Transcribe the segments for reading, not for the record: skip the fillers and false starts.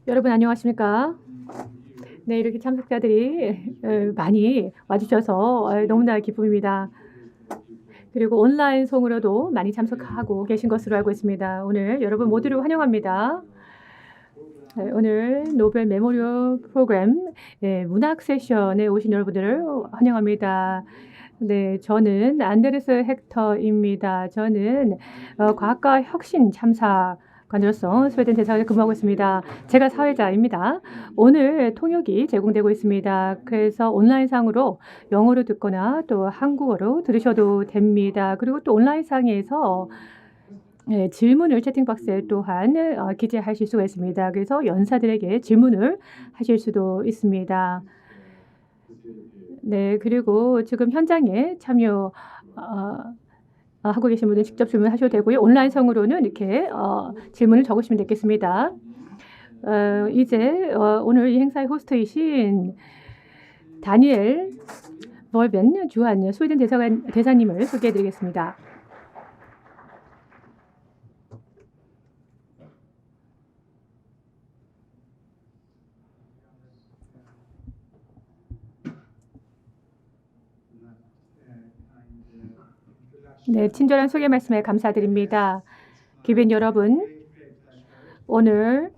여러분 안녕하십니까? 네, 이렇게 참석자들이 많이 와주셔서 너무나 기쁨입니다. 그리고 온라인송으로도 많이 참석하고 계신 것으로 알고 있습니다. 오늘 여러분 모두를 환영합니다. 오늘 노벨 메모리얼 프로그램 문학 세션에 오신 여러분들을 환영합니다. 네, 저는 안데르스 헥터입니다. 저는 과학과 혁신 참사관으로서 스웨덴 대사관에 근무하고 있습니다. 제가 사회자입니다. 오늘 통역이 제공되고 있습니다. 그래서 온라인상으로 영어로 듣거나 또 한국어로 들으셔도 됩니다. 그리고 또 온라인상에서 질문을 채팅박스에 또한 기재하실 수가 있습니다. 그래서 연사들에게 질문을 하실 수도 있습니다. 네, 그리고 지금 현장에 참여 하고 계신 분들 직접 질문하셔도 되고요. 온라인성으로는 이렇게 질문을 적으시면 되겠습니다. 이제 오늘 이 행사의 호스트이신 다니엘 벌벤 주한 스웨덴 대사님을 소개해드리겠습니다. 네, 친절한 소개 말씀에 감사드립니다. 기빈 여러분, 오늘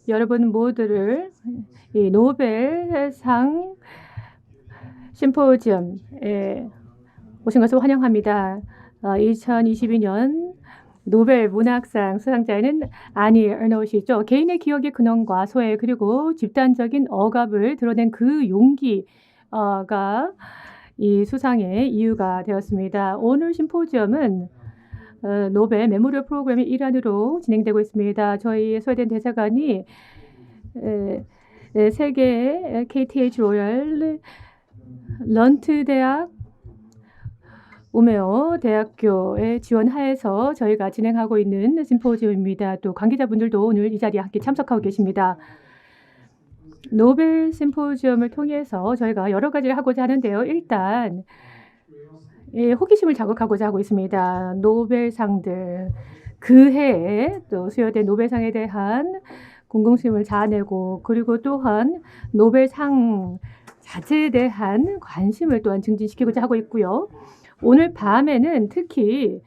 여러분 모두를 이 노벨상 심포지엄에 오신 것을 환영합니다. 2022년 노벨 문학상 수상자는 아니 에르노시죠. 개인의 기억의 근원과 소외 그리고 집단적인 억압을 드러낸 그 용기가 이 수상의 이유가 되었습니다. 오늘 심포지엄은 노벨 메모리얼 프로그램의 일환으로 진행되고 있습니다. 저희 스웨덴 대사관이 세계 KTH 로열 런트 대학 우메오 대학교의 지원하에서 저희가 진행하고 있는 심포지엄입니다. 또 관계자분들도 오늘 이 자리에 함께 참석하고 계십니다. 노벨 심포지엄을 통해서 저희가 여러 가지를 하고자 하는데요. 일단 호기심을 자극하고자 하고 있습니다. 노벨상들 그 해에 또 수여된 노벨상에 대한 궁금심을 자아내고 그리고 또한 노벨상 자체에 대한 관심을 또한 증진시키고자 하고 있고요. 오늘 밤에는 특히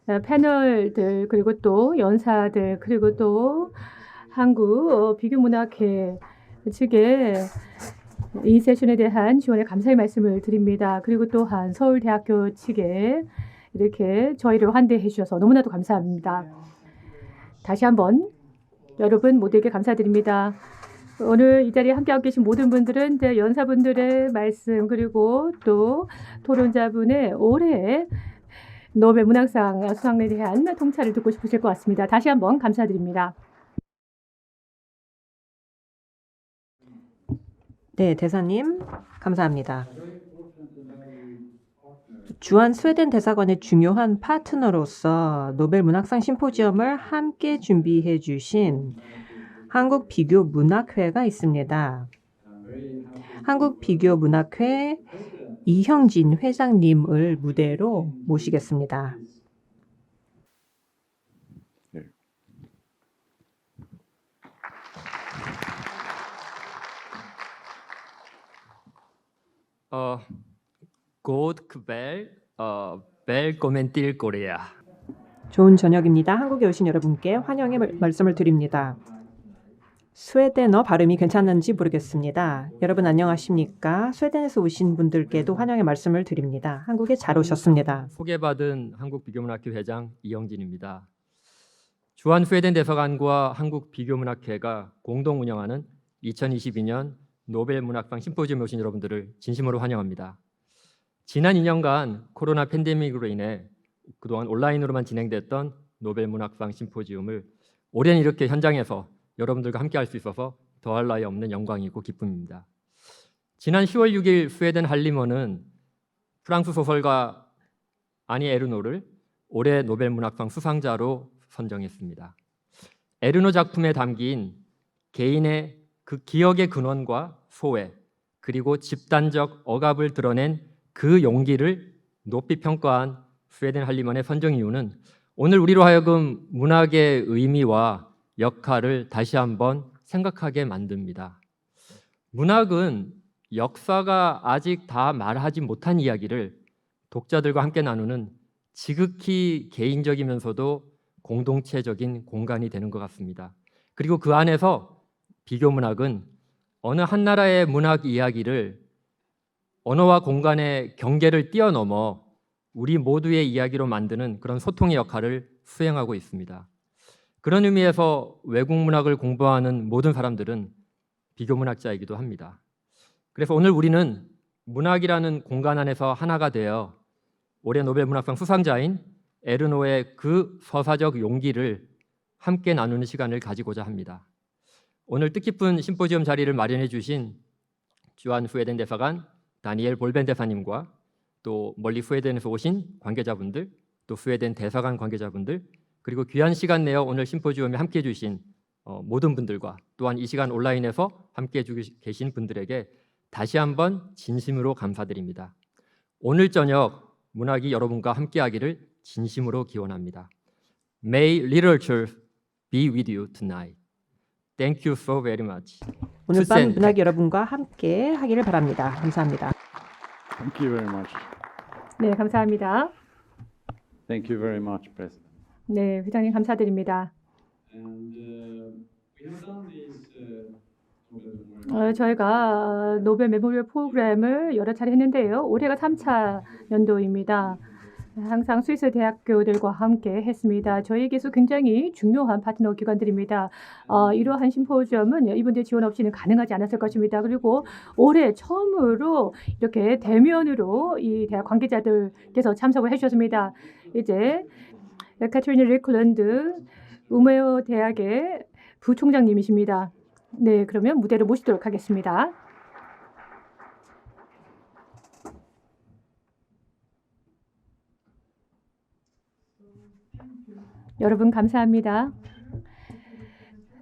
패널들 그리고 또 연사들 그리고 또 한국 비교문학회 측에 이 세션에 대한 지원에 감사의 말씀을 드립니다. 그리고 또한 서울대학교 측에 이렇게 저희를 환대해 주셔서 너무나도 감사합니다. 다시 한번 여러분 모두에게 감사드립니다. 오늘 이 자리에 함께하고 계신 모든 분들은 연사분들의 말씀 그리고 또 토론자분의 올해 노벨 문학상 수상에 대한 통찰을 듣고 싶으실 것 같습니다. 다시 한번 감사드립니다. 네, 대사님 감사합니다. 주한 스웨덴 대사관의 중요한 파트너로서 노벨 문학상 심포지엄을 함께 준비해 주신 한국 비교 문학회가 있습니다. 한국 비교 문학회 이형진 회장님을 무대로 모시겠습니다. God kväll, välkommen till Korea. 좋은 저녁입니다. 한국에 오신 여러분께 환영의 말씀을 드립니다. 스웨덴어 발음이 괜찮은지 모르겠습니다. 여러분 안녕하십니까? 스웨덴에서 오신 분들께도 환영의 말씀을 드립니다. 한국에 잘 오셨습니다. 소개받은 한국 비교문학회 회장 이영진입니다. 주한 스웨덴 대사관과 한국 비교문학회가 공동 운영하는 2022년 노벨 문학상 심포지엄에 오신 여러분들을 진심으로 환영합니다. 지난 2년간 코로나 팬데믹으로 인해 그동안 온라인으로만 진행됐던 노벨 문학상 심포지엄을 올해는 이렇게 현장에서 여러분들과 함께 할 수 있어서 더할 나위 없는 영광이고 기쁨입니다. 지난 10월 6일 스웨덴 할리먼은 프랑스 소설가 아니 에르노를 올해 노벨 문학상 수상자로 선정했습니다. 에르노 작품에 담긴 개인의 그 기억의 근원과 소외 그리고 집단적 억압을 드러낸 그 용기를 높이 평가한 스웨덴 할리먼의 선정 이유는 오늘 우리로 하여금 문학의 의미와 역할을 다시 한번 생각하게 만듭니다. 문학은 역사가 아직 다 말하지 못한 이야기를 독자들과 함께 나누는 지극히 개인적이면서도 공동체적인 공간이 되는 것 같습니다. 그리고 그 안에서 비교 문학은 어느 한 나라의 문학 이야기를 언어와 공간의 경계를 뛰어넘어 우리 모두의 이야기로 만드는 그런 소통의 역할을 수행하고 있습니다. 그런 의미에서 외국 문학을 공부하는 모든 사람들은 비교 문학자이기도 합니다. 그래서 오늘 우리는 문학이라는 공간 안에서 하나가 되어 올해 노벨 문학상 수상자인 에르노의 그 서사적 용기를 함께 나누는 시간을 가지고자 합니다. 오늘 뜻깊은 심포지엄 자리를 마련해 주신 주한 스웨덴 대사관 다니엘 볼벤 대사님과 또 멀리 스웨덴에서 오신 관계자분들, 또 스웨덴 대사관 관계자분들, 그리고 귀한 시간 내어 오늘 심포지엄에 함께해 주신 모든 분들과 또한 이 시간 온라인에서 함께해 주고 계신 분들에게 다시 한번 진심으로 감사드립니다. 오늘 저녁 문학이 여러분과 함께하기를 진심으로 기원합니다. May literature be with you tonight. Thank you so very much. 오늘 밤 투센. 문학 여러분과 함께 하기를 바랍니다. 감사합니다. Thank you very much. 네, 감사합니다. Thank you very much, President. 네, 회장님 감사드립니다. And we have done this 저희가 노벨 메모리얼 프로그램을 여러 차례 했는데요. 올해가 3차 연도입니다. 항상 스위스 대학교들과 함께 했습니다. 저희에게서 굉장히 중요한 파트너 기관들입니다. 이러한 심포지엄은 이분들 지원 없이는 가능하지 않았을 것입니다. 그리고 올해 처음으로 이렇게 대면으로 이 대학 관계자들께서 참석을 해주셨습니다. 이제 카트리나 리클랜드 우메어 대학의 부총장님이십니다. 네, 그러면 무대로 모시도록 하겠습니다. 여러분 감사합니다.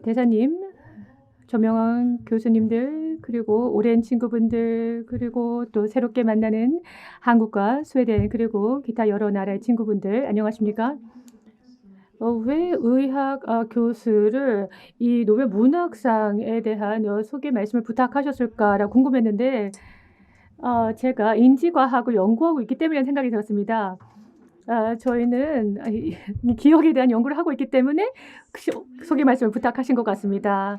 대사님, 조명원 교수님들, 그리고 오랜 친구분들, 그리고 또 새롭게 만나는 한국과 스웨덴, 그리고 기타 여러 나라의 친구분들, 안녕하십니까? 왜 의학 교수를 이 노벨 문학상에 대한 소개 말씀을 부탁하셨을까라고 궁금했는데 제가 인지과학을 연구하고 있기 때문에 생각이 들었습니다. 저희는 이 기억에 대한 연구를 하고 있기 때문에 소개 말씀을 부탁하신 것 같습니다.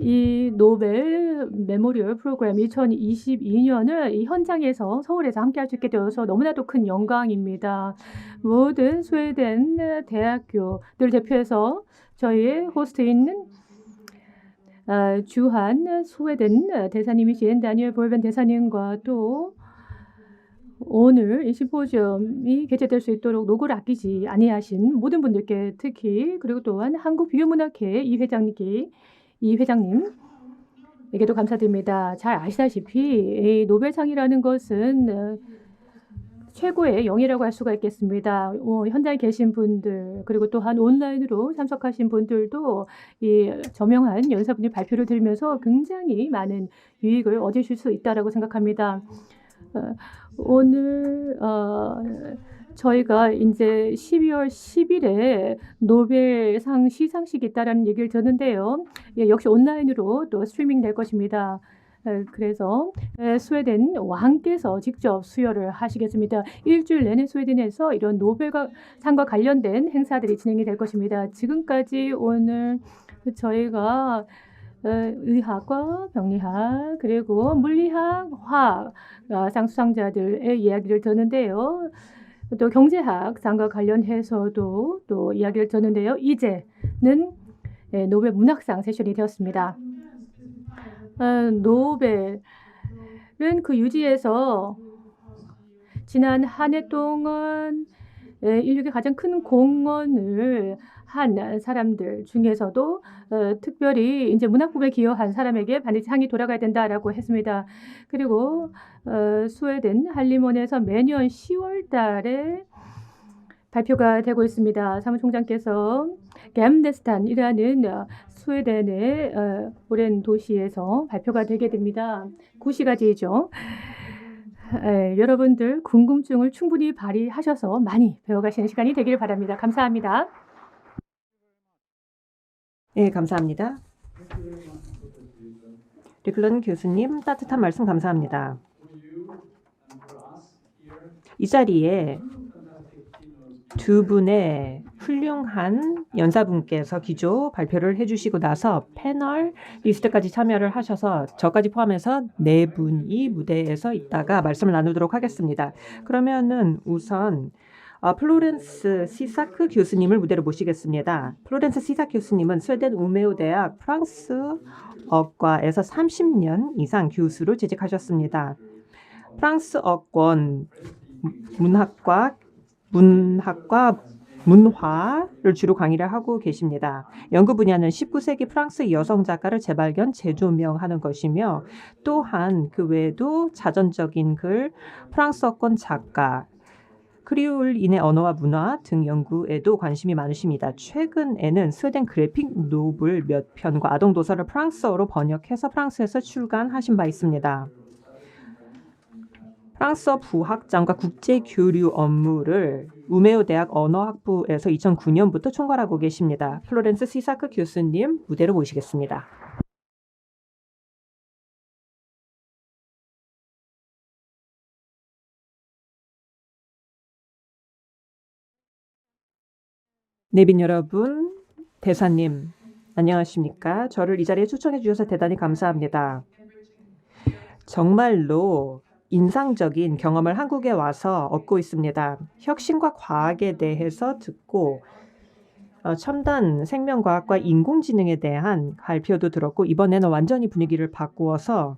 이 노벨 메모리얼 프로그램 2022년을 이 현장에서 서울에서 함께할 수 있게 되어서 너무나도 큰 영광입니다. 모든 스웨덴 대학교들 대표해서 저희의 호스트인 주한 스웨덴 대사님이신 다니엘 볼벤 대사님과 또 오늘 이 심포지엄이 개최될 수 있도록 노고를 아끼지 아니하신 모든 분들께 특히 그리고 또한 한국 비교문학회 이 회장님에게도 감사드립니다. 잘 아시다시피 이 노벨상이라는 것은 최고의 영예라고 할 수가 있겠습니다. 현장에 계신 분들 그리고 또한 온라인으로 참석하신 분들도 이 저명한 연사분이 발표를 들으면서 굉장히 많은 유익을 얻으실 수 있다라고 생각합니다. 오늘 저희가 이제 12월 10일에 노벨상 시상식이 있다라는 얘기를 들었는데요. 역시 온라인으로 또 스트리밍 될 것입니다. 그래서 스웨덴 왕께서 직접 수여를 하시겠습니다. 일주일 내내 스웨덴에서 이런 노벨상과 관련된 행사들이 진행이 될 것입니다. 지금까지 오늘 저희가 의학과 병리학 그리고 물리학, 화학 상 수상자들의 이야기를 듣는데요. 또 경제학상과 관련해서도 또 이야기를 듣는데요. 이제는 노벨 문학상 세션이 되었습니다. 노벨은 그 유지에서 지난 한 해 동안 인류의 가장 큰 공헌을 한 사람들 중에서도 특별히 이제 문학부에 기여한 사람에게 반드시 상이 돌아가야 된다라고 했습니다. 그리고 스웨덴 할리몬에서 매년 10월 달에 발표가 되고 있습니다. 사무총장께서 갬데스탄이라는 스웨덴의 오랜 도시에서 발표가 되게 됩니다. 구시가지이죠. 여러분들 궁금증을 충분히 발휘하셔서 많이 배워가시는 시간이 되길 바랍니다. 감사합니다. 네, 감사합니다. 리클런 교수님 따뜻한 말씀 감사합니다. 이 자리에 두 분의 훌륭한 연사분께서 기조 발표를 해주시고 나서 패널 리스트까지 참여를 하셔서 저까지 포함해서 네 분이 무대에서 있다가 말씀을 나누도록 하겠습니다. 그러면은 우선 플로렌스 시사크 교수님을 무대로 모시겠습니다. 플로렌스 시사크 교수님은 스웨덴 우메오 대학 프랑스어과에서 30년 이상 교수로 재직하셨습니다. 프랑스어권 문화를 주로 강의를 하고 계십니다. 연구 분야는 19세기 프랑스 여성 작가를 재발견, 재조명하는 것이며 또한 그 외에도 자전적인 글, 프랑스어권 작가, 크리올인의 언어와 문화 등 연구에도 관심이 많으십니다. 최근에는 스웨덴 그래픽 노블 몇 편과 아동 도서를 프랑스어로 번역해서 프랑스에서 출간하신 바 있습니다. 프랑스어 부학장과 국제 교류 업무를 우메오 대학 언어학부에서 2009년부터 총괄하고 계십니다. 플로렌스 시사크 교수님 무대로 모시겠습니다. 내빈 여러분, 대사님, 안녕하십니까? 저를 이 자리에 초청해 주셔서 대단히 감사합니다. 정말로 인상적인 경험을 한국에 와서 얻고 있습니다. 혁신과 과학에 대해서 듣고 첨단 생명과학과 인공지능에 대한 발표도 들었고 이번에는 완전히 분위기를 바꾸어서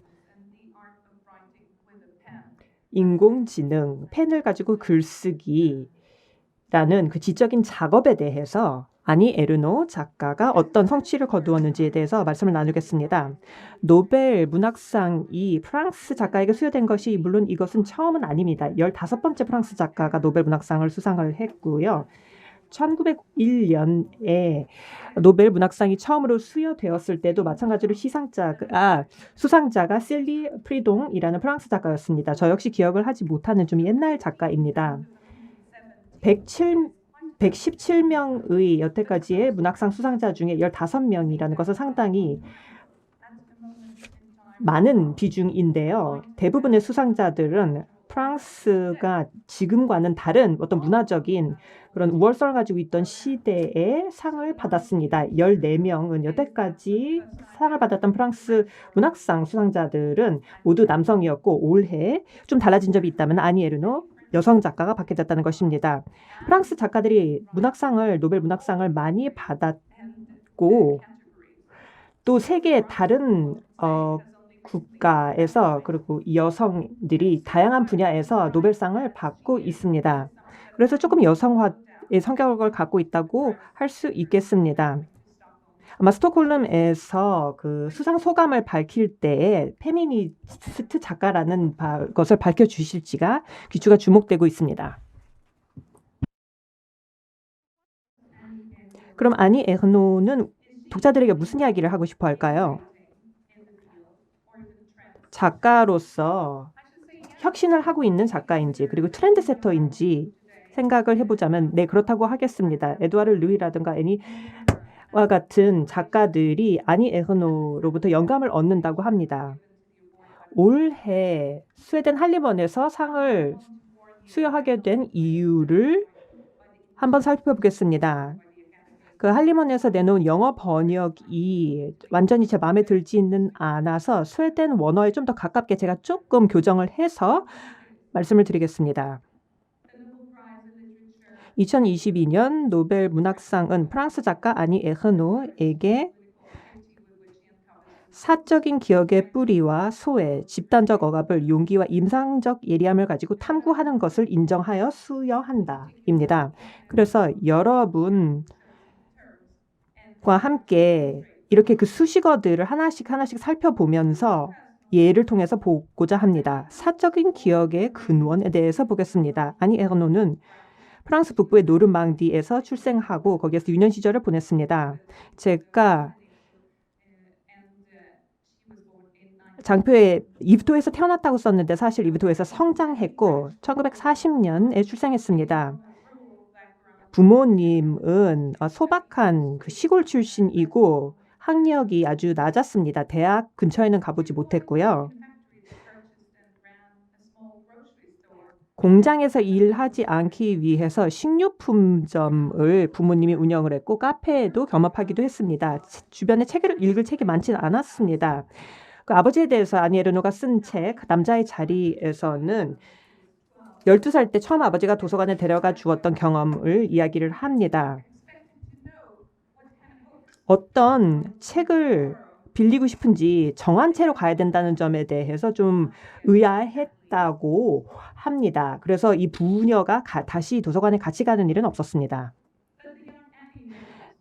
인공지능, 펜을 가지고 글쓰기라는 그 지적인 작업에 대해서 아니 에르노 작가가 어떤 성취를 거두었는지에 대해서 말씀을 나누겠습니다. 노벨 문학상이 프랑스 작가에게 수여된 것이 물론 이것은 처음은 아닙니다. 15번째 프랑스 작가가 노벨 문학상을 수상을 했고요. 1901년에 노벨 문학상이 처음으로 수여되었을 때도 마찬가지로 수상자가 실리 프리동이라는 프랑스 작가였습니다. 저 역시 기억을 하지 못하는 좀 옛날 작가입니다. 117명의 여태까지의 문학상 수상자 중에 15명이라는 것은 상당히 많은 비중인데요. 대부분의 수상자들은 프랑스가 지금과는 다른 어떤 문화적인 그런 우월성을 가지고 있던 시대에 상을 받았습니다. 14명은 여태까지 상을 받았던 프랑스 문학상 수상자들은 모두 남성이었고 올해 좀 달라진 점이 있다면 아니 에르노 여성 작가가 받게 됐다는 것입니다. 프랑스 작가들이 노벨 문학상을 많이 받았고 또 세계의 다른 국가에서 그리고 여성들이 다양한 분야에서 노벨상을 받고 있습니다. 그래서 조금 여성화의 성격을 갖고 있다고 할 수 있겠습니다. 아마 스톡홀름에서 그 수상 소감을 밝힐 때에 페미니스트 작가라는 것을 밝혀주실지가 귀추가 주목되고 있습니다. 그럼 아니 에르노는 독자들에게 무슨 이야기를 하고 싶어 할까요? 작가로서 혁신을 하고 있는 작가인지 그리고 트렌드세터인지 생각을 해보자면 네 그렇다고 하겠습니다. 에드와르 루이라든가 애니와 같은 작가들이 아니 에르노로부터 영감을 얻는다고 합니다. 올해 스웨덴 할리먼에서 상을 수여하게 된 이유를 한번 살펴보겠습니다. 그 할리먼에서 내놓은 영어 번역이 완전히 제 마음에 들지는 않아서 스웨덴 원어에 좀 더 가깝게 제가 조금 교정을 해서 말씀을 드리겠습니다. 2022년 노벨 문학상은 프랑스 작가 아니 에르노에게 사적인 기억의 뿌리와 소외, 집단적 억압을 용기와 임상적 예리함을 가지고 탐구하는 것을 인정하여 수여한다입니다. 그래서 여러분과 함께 이렇게 그 수식어들을 하나씩 살펴보면서 예를 통해서 보고자 합니다. 사적인 기억의 근원에 대해서 보겠습니다. 아니 에르노는 프랑스 북부의 노르망디에서 출생하고 거기에서 유년 시절을 보냈습니다. 제가 장표에 이브토에서 태어났다고 썼는데 사실 이브토에서 성장했고 1940년에 출생했습니다. 부모님은 소박한 그 시골 출신이고 학력이 아주 낮았습니다. 대학 근처에는 가보지 못했고요. 공장에서 일하지 않기 위해서 식료품점을 부모님이 운영을 했고 카페에도 겸업하기도 했습니다. 주변에 책을 읽을 책이 많지는 않았습니다. 그 아버지에 대해서 아니 에르노가 쓴 책 남자의 자리에서는 12살 때 처음 아버지가 도서관에 데려가 주었던 경험을 이야기를 합니다. 어떤 책을 빌리고 싶은지 정한 채로 가야 된다는 점에 대해서 좀 의아했다고 합니다. 그래서 이 부녀가 다시 도서관에 같이 가는 일은 없었습니다.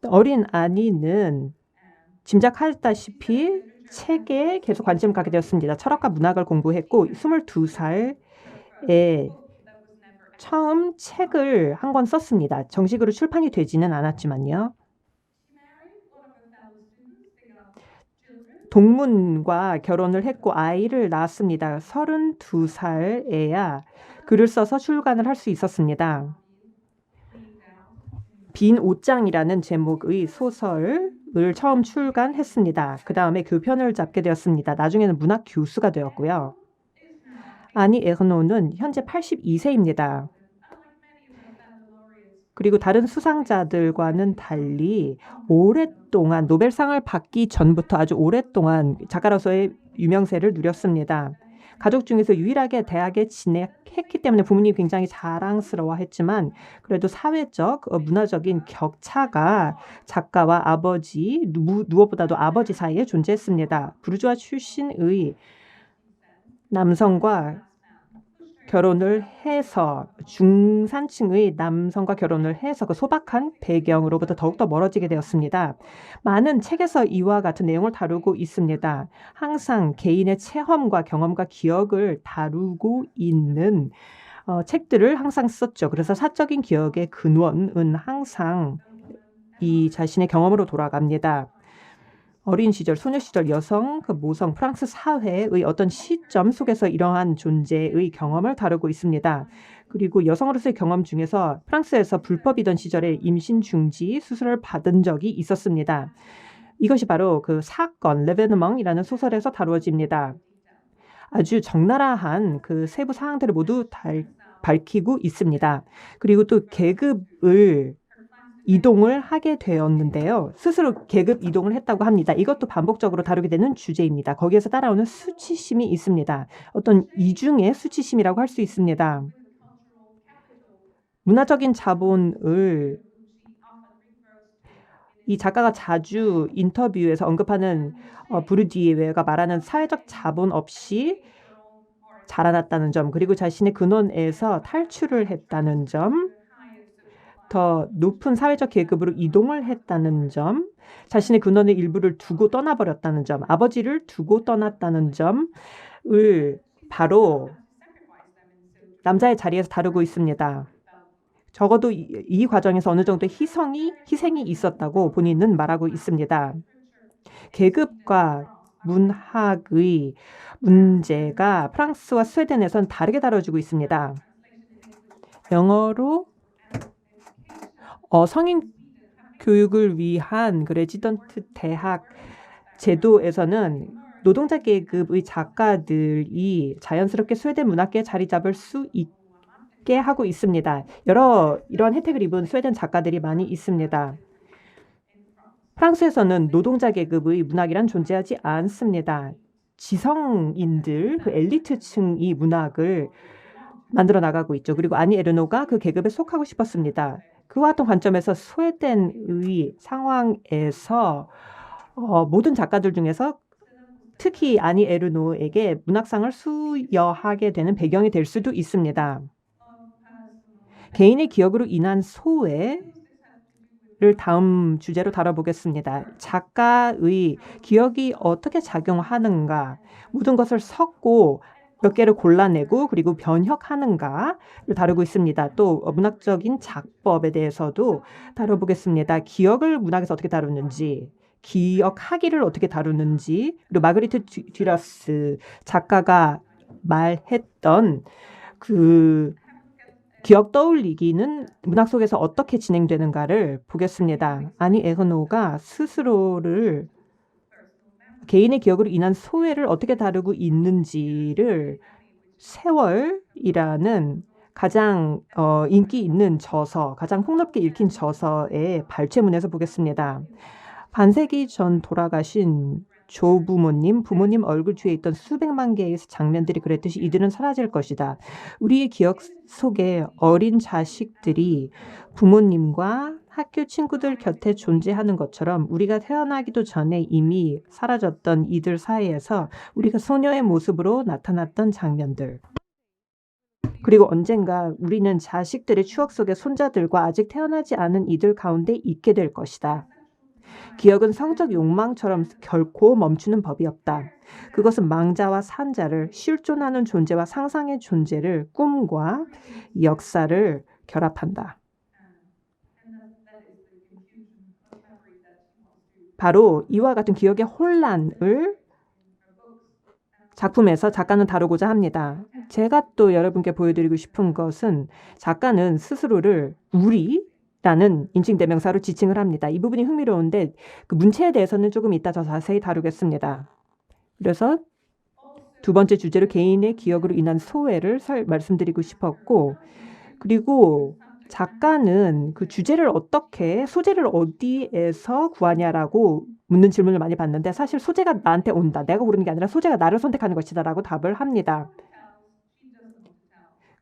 어린 아니는 짐작하셨다시피 책에 계속 관심을 갖게 되었습니다. 철학과 문학을 공부했고 22살에 처음 책을 한 권 썼습니다. 정식으로 출판이 되지는 않았지만요. 동문과 결혼을 했고 아이를 낳았습니다. 32살에야 글을 써서 출간을 할 수 있었습니다. 빈 옷장이라는 제목의 소설을 처음 출간했습니다. 그 다음에 교편을 잡게 되었습니다. 나중에는 문학 교수가 되었고요. 아니 에르노는 현재 82세입니다. 그리고 다른 수상자들과는 달리 오랫동안 노벨상을 받기 전부터 아주 오랫동안 작가로서의 유명세를 누렸습니다. 가족 중에서 유일하게 대학에 진학했기 때문에 부모님이 굉장히 자랑스러워했지만 그래도 사회적, 문화적인 격차가 작가와 아버지, 무엇보다도 아버지 사이에 존재했습니다. 부르주아 출신의 남성과 결혼을 해서 중산층의 남성과 결혼을 해서 그 소박한 배경으로부터 더욱더 멀어지게 되었습니다. 많은 책에서 이와 같은 내용을 다루고 있습니다. 항상 개인의 체험과 경험과 기억을 다루고 있는 책들을 항상 썼죠. 그래서 사적인 기억의 근원은 항상 이 자신의 경험으로 돌아갑니다. 어린 시절, 소녀 시절, 여성, 그 모성, 프랑스 사회의 어떤 시점 속에서 이러한 존재의 경험을 다루고 있습니다. 그리고 여성으로서의 경험 중에서 프랑스에서 불법이던 시절에 임신 중지 수술을 받은 적이 있었습니다. 이것이 바로 그 사건, 레베너멍이라는 소설에서 다루어집니다. 아주 적나라한 그 세부 사항들을 모두 밝히고 있습니다. 그리고 또 계급을 이동을 하게 되었는데요. 스스로 계급 이동을 했다고 합니다. 이것도 반복적으로 다루게 되는 주제입니다. 거기에서 따라오는 수치심이 있습니다. 어떤 이중의 수치심이라고 할 수 있습니다. 문화적인 자본을 이 작가가 자주 인터뷰에서 언급하는 부르디에가 말하는 사회적 자본 없이 자라났다는 점, 그리고 자신의 근원에서 탈출을 했다는 점, 더 높은 사회적 계급으로 이동을 했다는 점, 자신의 근원의 일부를 두고 떠나버렸다는 점, 아버지를 두고 떠났다는 점을 바로 남자의 자리에서 다루고 있습니다. 적어도 이 과정에서 어느 정도 희생이 있었다고 본인은 말하고 있습니다. 계급과 문학의 문제가 프랑스와 스웨덴에선 다르게 다뤄지고 있습니다. 영어로 성인 교육을 위한 그 레지던트 대학 제도에서는 노동자 계급의 작가들이 자연스럽게 스웨덴 문학계에 자리 잡을 수 있게 하고 있습니다. 이러한 혜택을 입은 스웨덴 작가들이 많이 있습니다. 프랑스에서는 노동자 계급의 문학이란 존재하지 않습니다. 지성인들, 그 엘리트층이 문학을 만들어 나가고 있죠. 그리고 아니 에르노가 그 계급에 속하고 싶었습니다. 그와 같은 관점에서 스웨덴의 상황에서 모든 작가들 중에서 특히 아니 에르노에게 문학상을 수여하게 되는 배경이 될 수도 있습니다. 개인의 기억으로 인한 소외를 다음 주제로 다뤄보겠습니다. 작가의 기억이 어떻게 작용하는가, 모든 것을 섞고 몇 개를 골라내고 그리고 변형하는가를 다루고 있습니다. 또 문학적인 작법에 대해서도 다뤄보겠습니다. 기억을 문학에서 어떻게 다루는지, 기억하기를 어떻게 다루는지, 그리고 마그리트 듀라스 작가가 말했던 그 기억 떠올리기는 문학 속에서 어떻게 진행되는가를 보겠습니다. 아니 에르노가 스스로를 개인의 기억으로 인한 소외를 어떻게 다루고 있는지를 세월이라는 가장 인기 있는 저서, 가장 폭넓게 읽힌 저서의 발췌문에서 보겠습니다. 반세기 전 돌아가신 조부모님, 부모님 얼굴 뒤에 있던 수백만 개의 장면들이 그랬듯이 이들은 사라질 것이다. 우리의 기억 속에 어린 자식들이 부모님과 학교 친구들 곁에 존재하는 것처럼 우리가 태어나기도 전에 이미 사라졌던 이들 사이에서 우리가 소녀의 모습으로 나타났던 장면들. 그리고 언젠가 우리는 자식들의 추억 속에 손자들과 아직 태어나지 않은 이들 가운데 있게 될 것이다. 기억은 성적 욕망처럼 결코 멈추는 법이 없다. 그것은 망자와 산자를, 실존하는 존재와 상상의 존재를, 꿈과 역사를 결합한다. 바로 이와 같은 기억의 혼란을 작품에서 작가는 다루고자 합니다. 제가 또 여러분께 보여드리고 싶은 것은 작가는 스스로를 우리라는 인칭대명사로 지칭을 합니다. 이 부분이 흥미로운데 그 문체에 대해서는 조금 이따 더 자세히 다루겠습니다. 그래서 두 번째 주제로 개인의 기억으로 인한 소외를 말씀드리고 싶었고, 그리고 작가는 그 주제를 어떻게, 소재를 어디에서 구하냐라고 묻는 질문을 많이 받는데 사실 소재가 나한테 온다. 내가 고르는 게 아니라 소재가 나를 선택하는 것이다 라고 답을 합니다.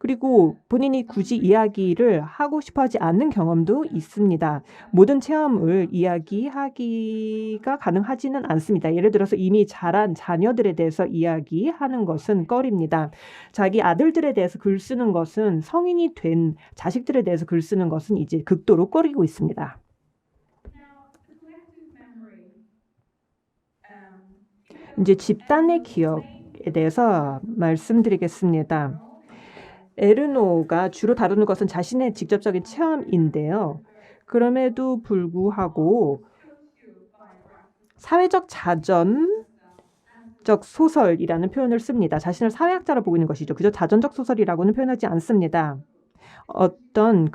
그리고 본인이 굳이 이야기를 하고 싶어 하지 않는 경험도 있습니다. 모든 체험을 이야기하기가 가능하지는 않습니다. 예를 들어서 이미 자란 자녀들에 대해서 이야기하는 것은 꺼립니다. 자기 아들들에 대해서 글 쓰는 것은, 성인이 된 자식들에 대해서 글 쓰는 것은 이제 극도로 꺼리고 있습니다. 이제 집단의 기억에 대해서 말씀드리겠습니다. 에르노가 주로 다루는 것은 자신의 직접적인 체험인데요. 그럼에도 불구하고 사회적 자전적 소설이라는 표현을 씁니다. 자신을 사회학자로 보고 있는 것이죠. 그저 자전적 소설이라고는 표현하지 않습니다. 어떤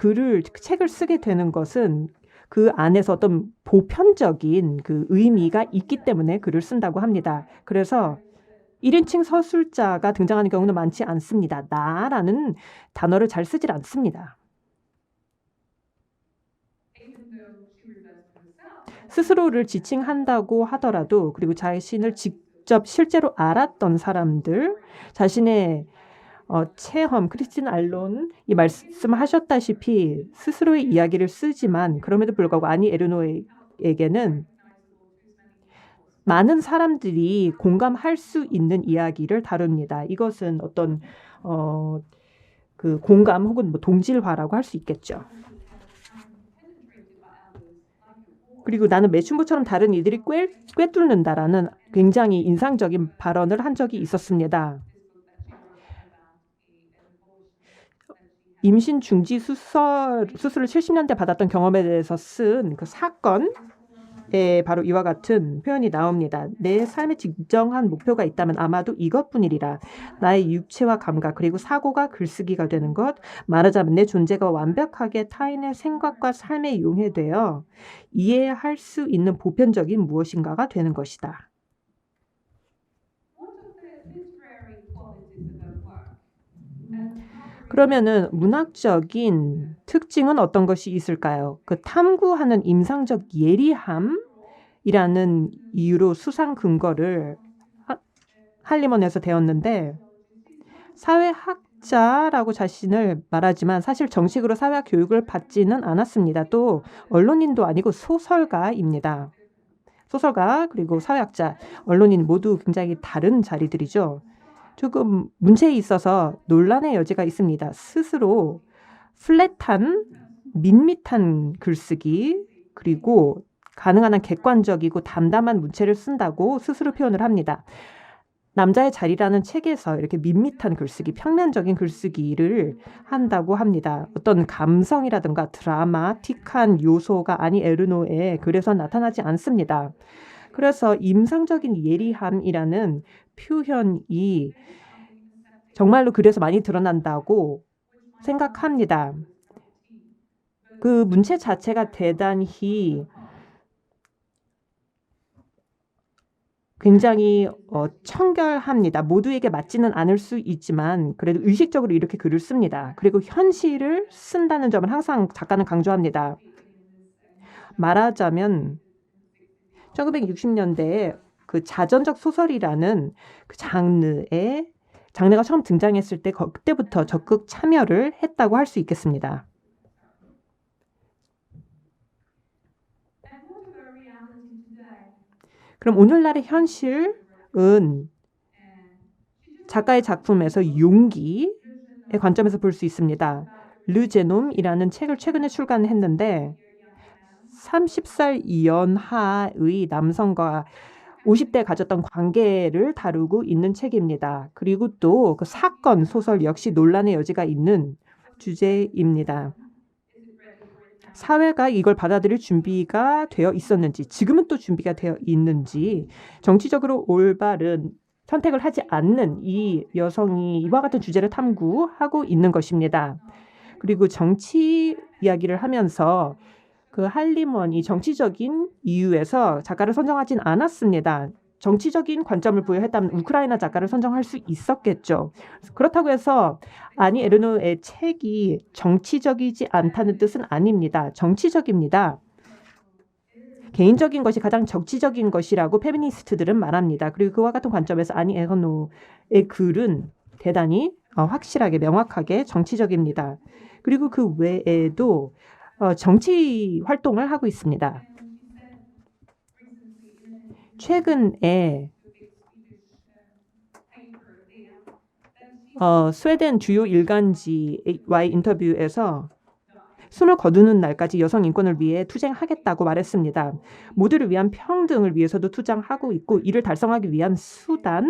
책을 쓰게 되는 것은 그 안에서 어떤 보편적인 그 의미가 있기 때문에 글을 쓴다고 합니다. 그래서 1인칭 서술자가 등장하는 경우는 많지 않습니다. 나라는 단어를 잘 쓰질 않습니다. 스스로를 지칭한다고 하더라도, 그리고 자신을 직접 실제로 알았던 사람들, 자신의 체험, 크리스틴 알론이 말씀하셨다시피 스스로의 이야기를 쓰지만 그럼에도 불구하고 아니 에르노에게는 많은 사람들이 공감할 수 있는 이야기를 다룹니다. 이것은 어떤 그 공감 혹은 뭐 동질화라고 할 수 있겠죠. 그리고 나는 매춘부처럼 다른 이들이 꿰뚫는다라는 굉장히 인상적인 발언을 한 적이 있었습니다. 임신 중지 수술을 70년대 받았던 경험에 대해서 쓴 그 사건 바로 이와 같은 표현이 나옵니다. 내 삶에 진정한 목표가 있다면 아마도 이것뿐이리라. 나의 육체와 감각 그리고 사고가 글쓰기가 되는 것. 말하자면 내 존재가 완벽하게 타인의 생각과 삶에 용해되어 이해할 수 있는 보편적인 무엇인가가 되는 것이다. 그러면은 문학적인 특징은 어떤 것이 있을까요? 그 탐구하는 임상적 예리함이라는 이유로 수상 근거를 할리먼에서 되었는데, 사회학자라고 자신을 말하지만 사실 정식으로 사회학 교육을 받지는 않았습니다. 또 언론인도 아니고 소설가입니다. 소설가 그리고 사회학자, 언론인 모두 굉장히 다른 자리들이죠. 조금 문체에 있어서 논란의 여지가 있습니다. 스스로 플랫한 밋밋한 글쓰기 그리고 가능한 한 객관적이고 담담한 문체를 쓴다고 스스로 표현을 합니다. 남자의 자리라는 책에서 이렇게 밋밋한 글쓰기, 평면적인 글쓰기를 한다고 합니다. 어떤 감성이라든가 드라마틱한 요소가 아니 에르노의 글에서 나타나지 않습니다. 그래서 임상적인 예리함이라는 표현이 정말로 글에서 많이 드러난다고 생각합니다. 그 문체 자체가 대단히 굉장히 청결합니다. 모두에게 맞지는 않을 수 있지만 그래도 의식적으로 이렇게 글을 씁니다. 그리고 현실을 쓴다는 점을 항상 작가는 강조합니다. 말하자면 1960년대에 그 자전적 소설이라는 그 장르가 처음 등장했을 때 그때부터 적극 참여를 했다고 할 수 있겠습니다. 그럼 오늘날의 현실은 작가의 작품에서 용기의 관점에서 볼 수 있습니다. 르제놈이라는 책을 최근에 출간했는데 30살 이하의 남성과 50대 가졌던 관계를 다루고 있는 책입니다. 그리고 또 그 사건 소설 역시 논란의 여지가 있는 주제입니다. 사회가 이걸 받아들일 준비가 되어 있었는지, 지금은 또 준비가 되어 있는지, 정치적으로 올바른 선택을 하지 않는 이 여성이 이와 같은 주제를 탐구하고 있는 것입니다. 그리고 정치 이야기를 하면서 그 할리먼이 정치적인 이유에서 작가를 선정하진 않았습니다. 정치적인 관점을 부여했다면 우크라이나 작가를 선정할 수 있었겠죠. 그렇다고 해서 아니 에르노의 책이 정치적이지 않다는 뜻은 아닙니다. 정치적입니다. 개인적인 것이 가장 정치적인 것이라고 페미니스트들은 말합니다. 그리고 그와 같은 관점에서 아니 에르노의 글은 대단히 확실하게 명확하게 정치적입니다. 그리고 그 외에도 정치 활동을 하고 있습니다. 최근에 스웨덴 주요 일간지와의 인터뷰에서 숨을 거두는 날까지 여성 인권을 위해 투쟁하겠다고 말했습니다. 모두를 위한 평등을 위해서도 투쟁하고 있고 이를 달성하기 위한 수단에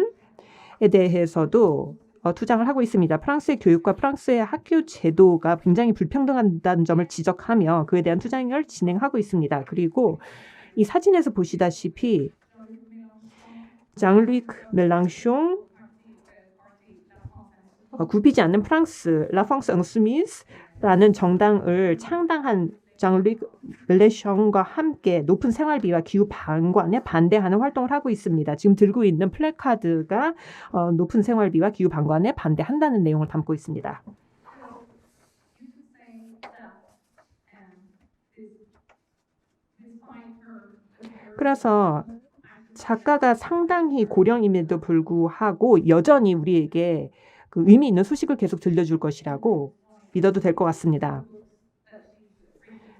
대해서도 투쟁을 하고 있습니다. 프랑스의 교육과 프랑스의 학교 제도가 굉장히 불평등하다는 점을 지적하며 그에 대한 투쟁을 진행하고 있습니다. 그리고 이 사진에서 보시다시피 장르익 멜랑숑 굽히지 않는 프랑스 라펑스 앙스미스라는 정당을 창당한 장르익 멜랑숑과 함께 높은 생활비와 기후 방관에 반대하는 활동을 하고 있습니다. 지금 들고 있는 플래카드가 높은 생활비와 기후 방관에 반대한다는 내용을 담고 있습니다. 그래서 작가가 상당히 고령임에도 불구하고 여전히 우리에게 그 의미 있는 소식을 계속 들려줄 것이라고 믿어도 될 것 같습니다.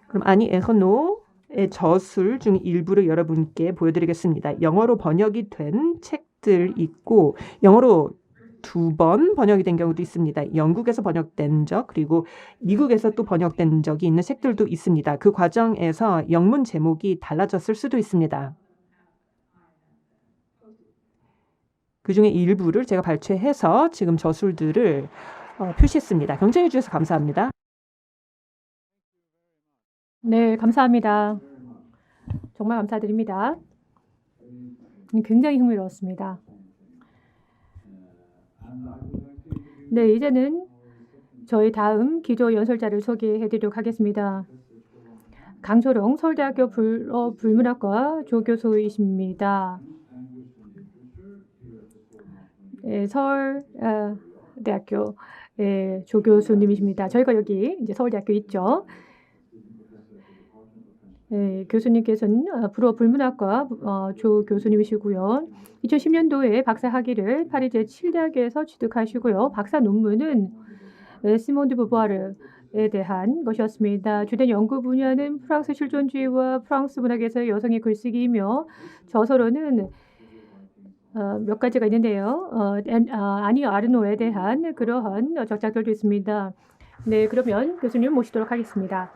그럼 아니 에르노의 저술 중 일부를 여러분께 보여드리겠습니다. 영어로 번역이 된 책들 있고 영어로 2번 번역이 된 경우도 있습니다. 영국에서 번역된 적 그리고 미국에서 또 번역된 적이 있는 책들도 있습니다. 그 과정에서 영문 제목이 달라졌을 수도 있습니다. 그중에 일부를 제가 발췌해서 지금 저술들을 표시했습니다. 경청해 주셔서 감사합니다. 네, 감사합니다. 정말 감사드립니다. 굉장히 흥미로웠습니다. 네, 이제는 저희 다음 기조 연설자를 소개해 드리도록 하겠습니다. 강초롱 서울대학교 불문학과 조교수이십니다. 네, 서울대학교 조교수님이십니다. 저희가 여기 이제 서울대학교 있죠. 네, 교수님께서는 불어불문학과 조 교수님이시고요. 2010년도에 박사 학위를 파리 제7대학에서 취득하시고요. 박사 논문은 시몬 드 부부아르에 대한 것이었습니다. 주된 연구 분야는 프랑스 실존주의와 프랑스 문학에서의 여성의 글쓰기이며 저서로는 몇 가지가 있는데요. 아니 아르노에 대한 그러한 적작들도 있습니다. 네, 그러면 교수님 모시도록 하겠습니다.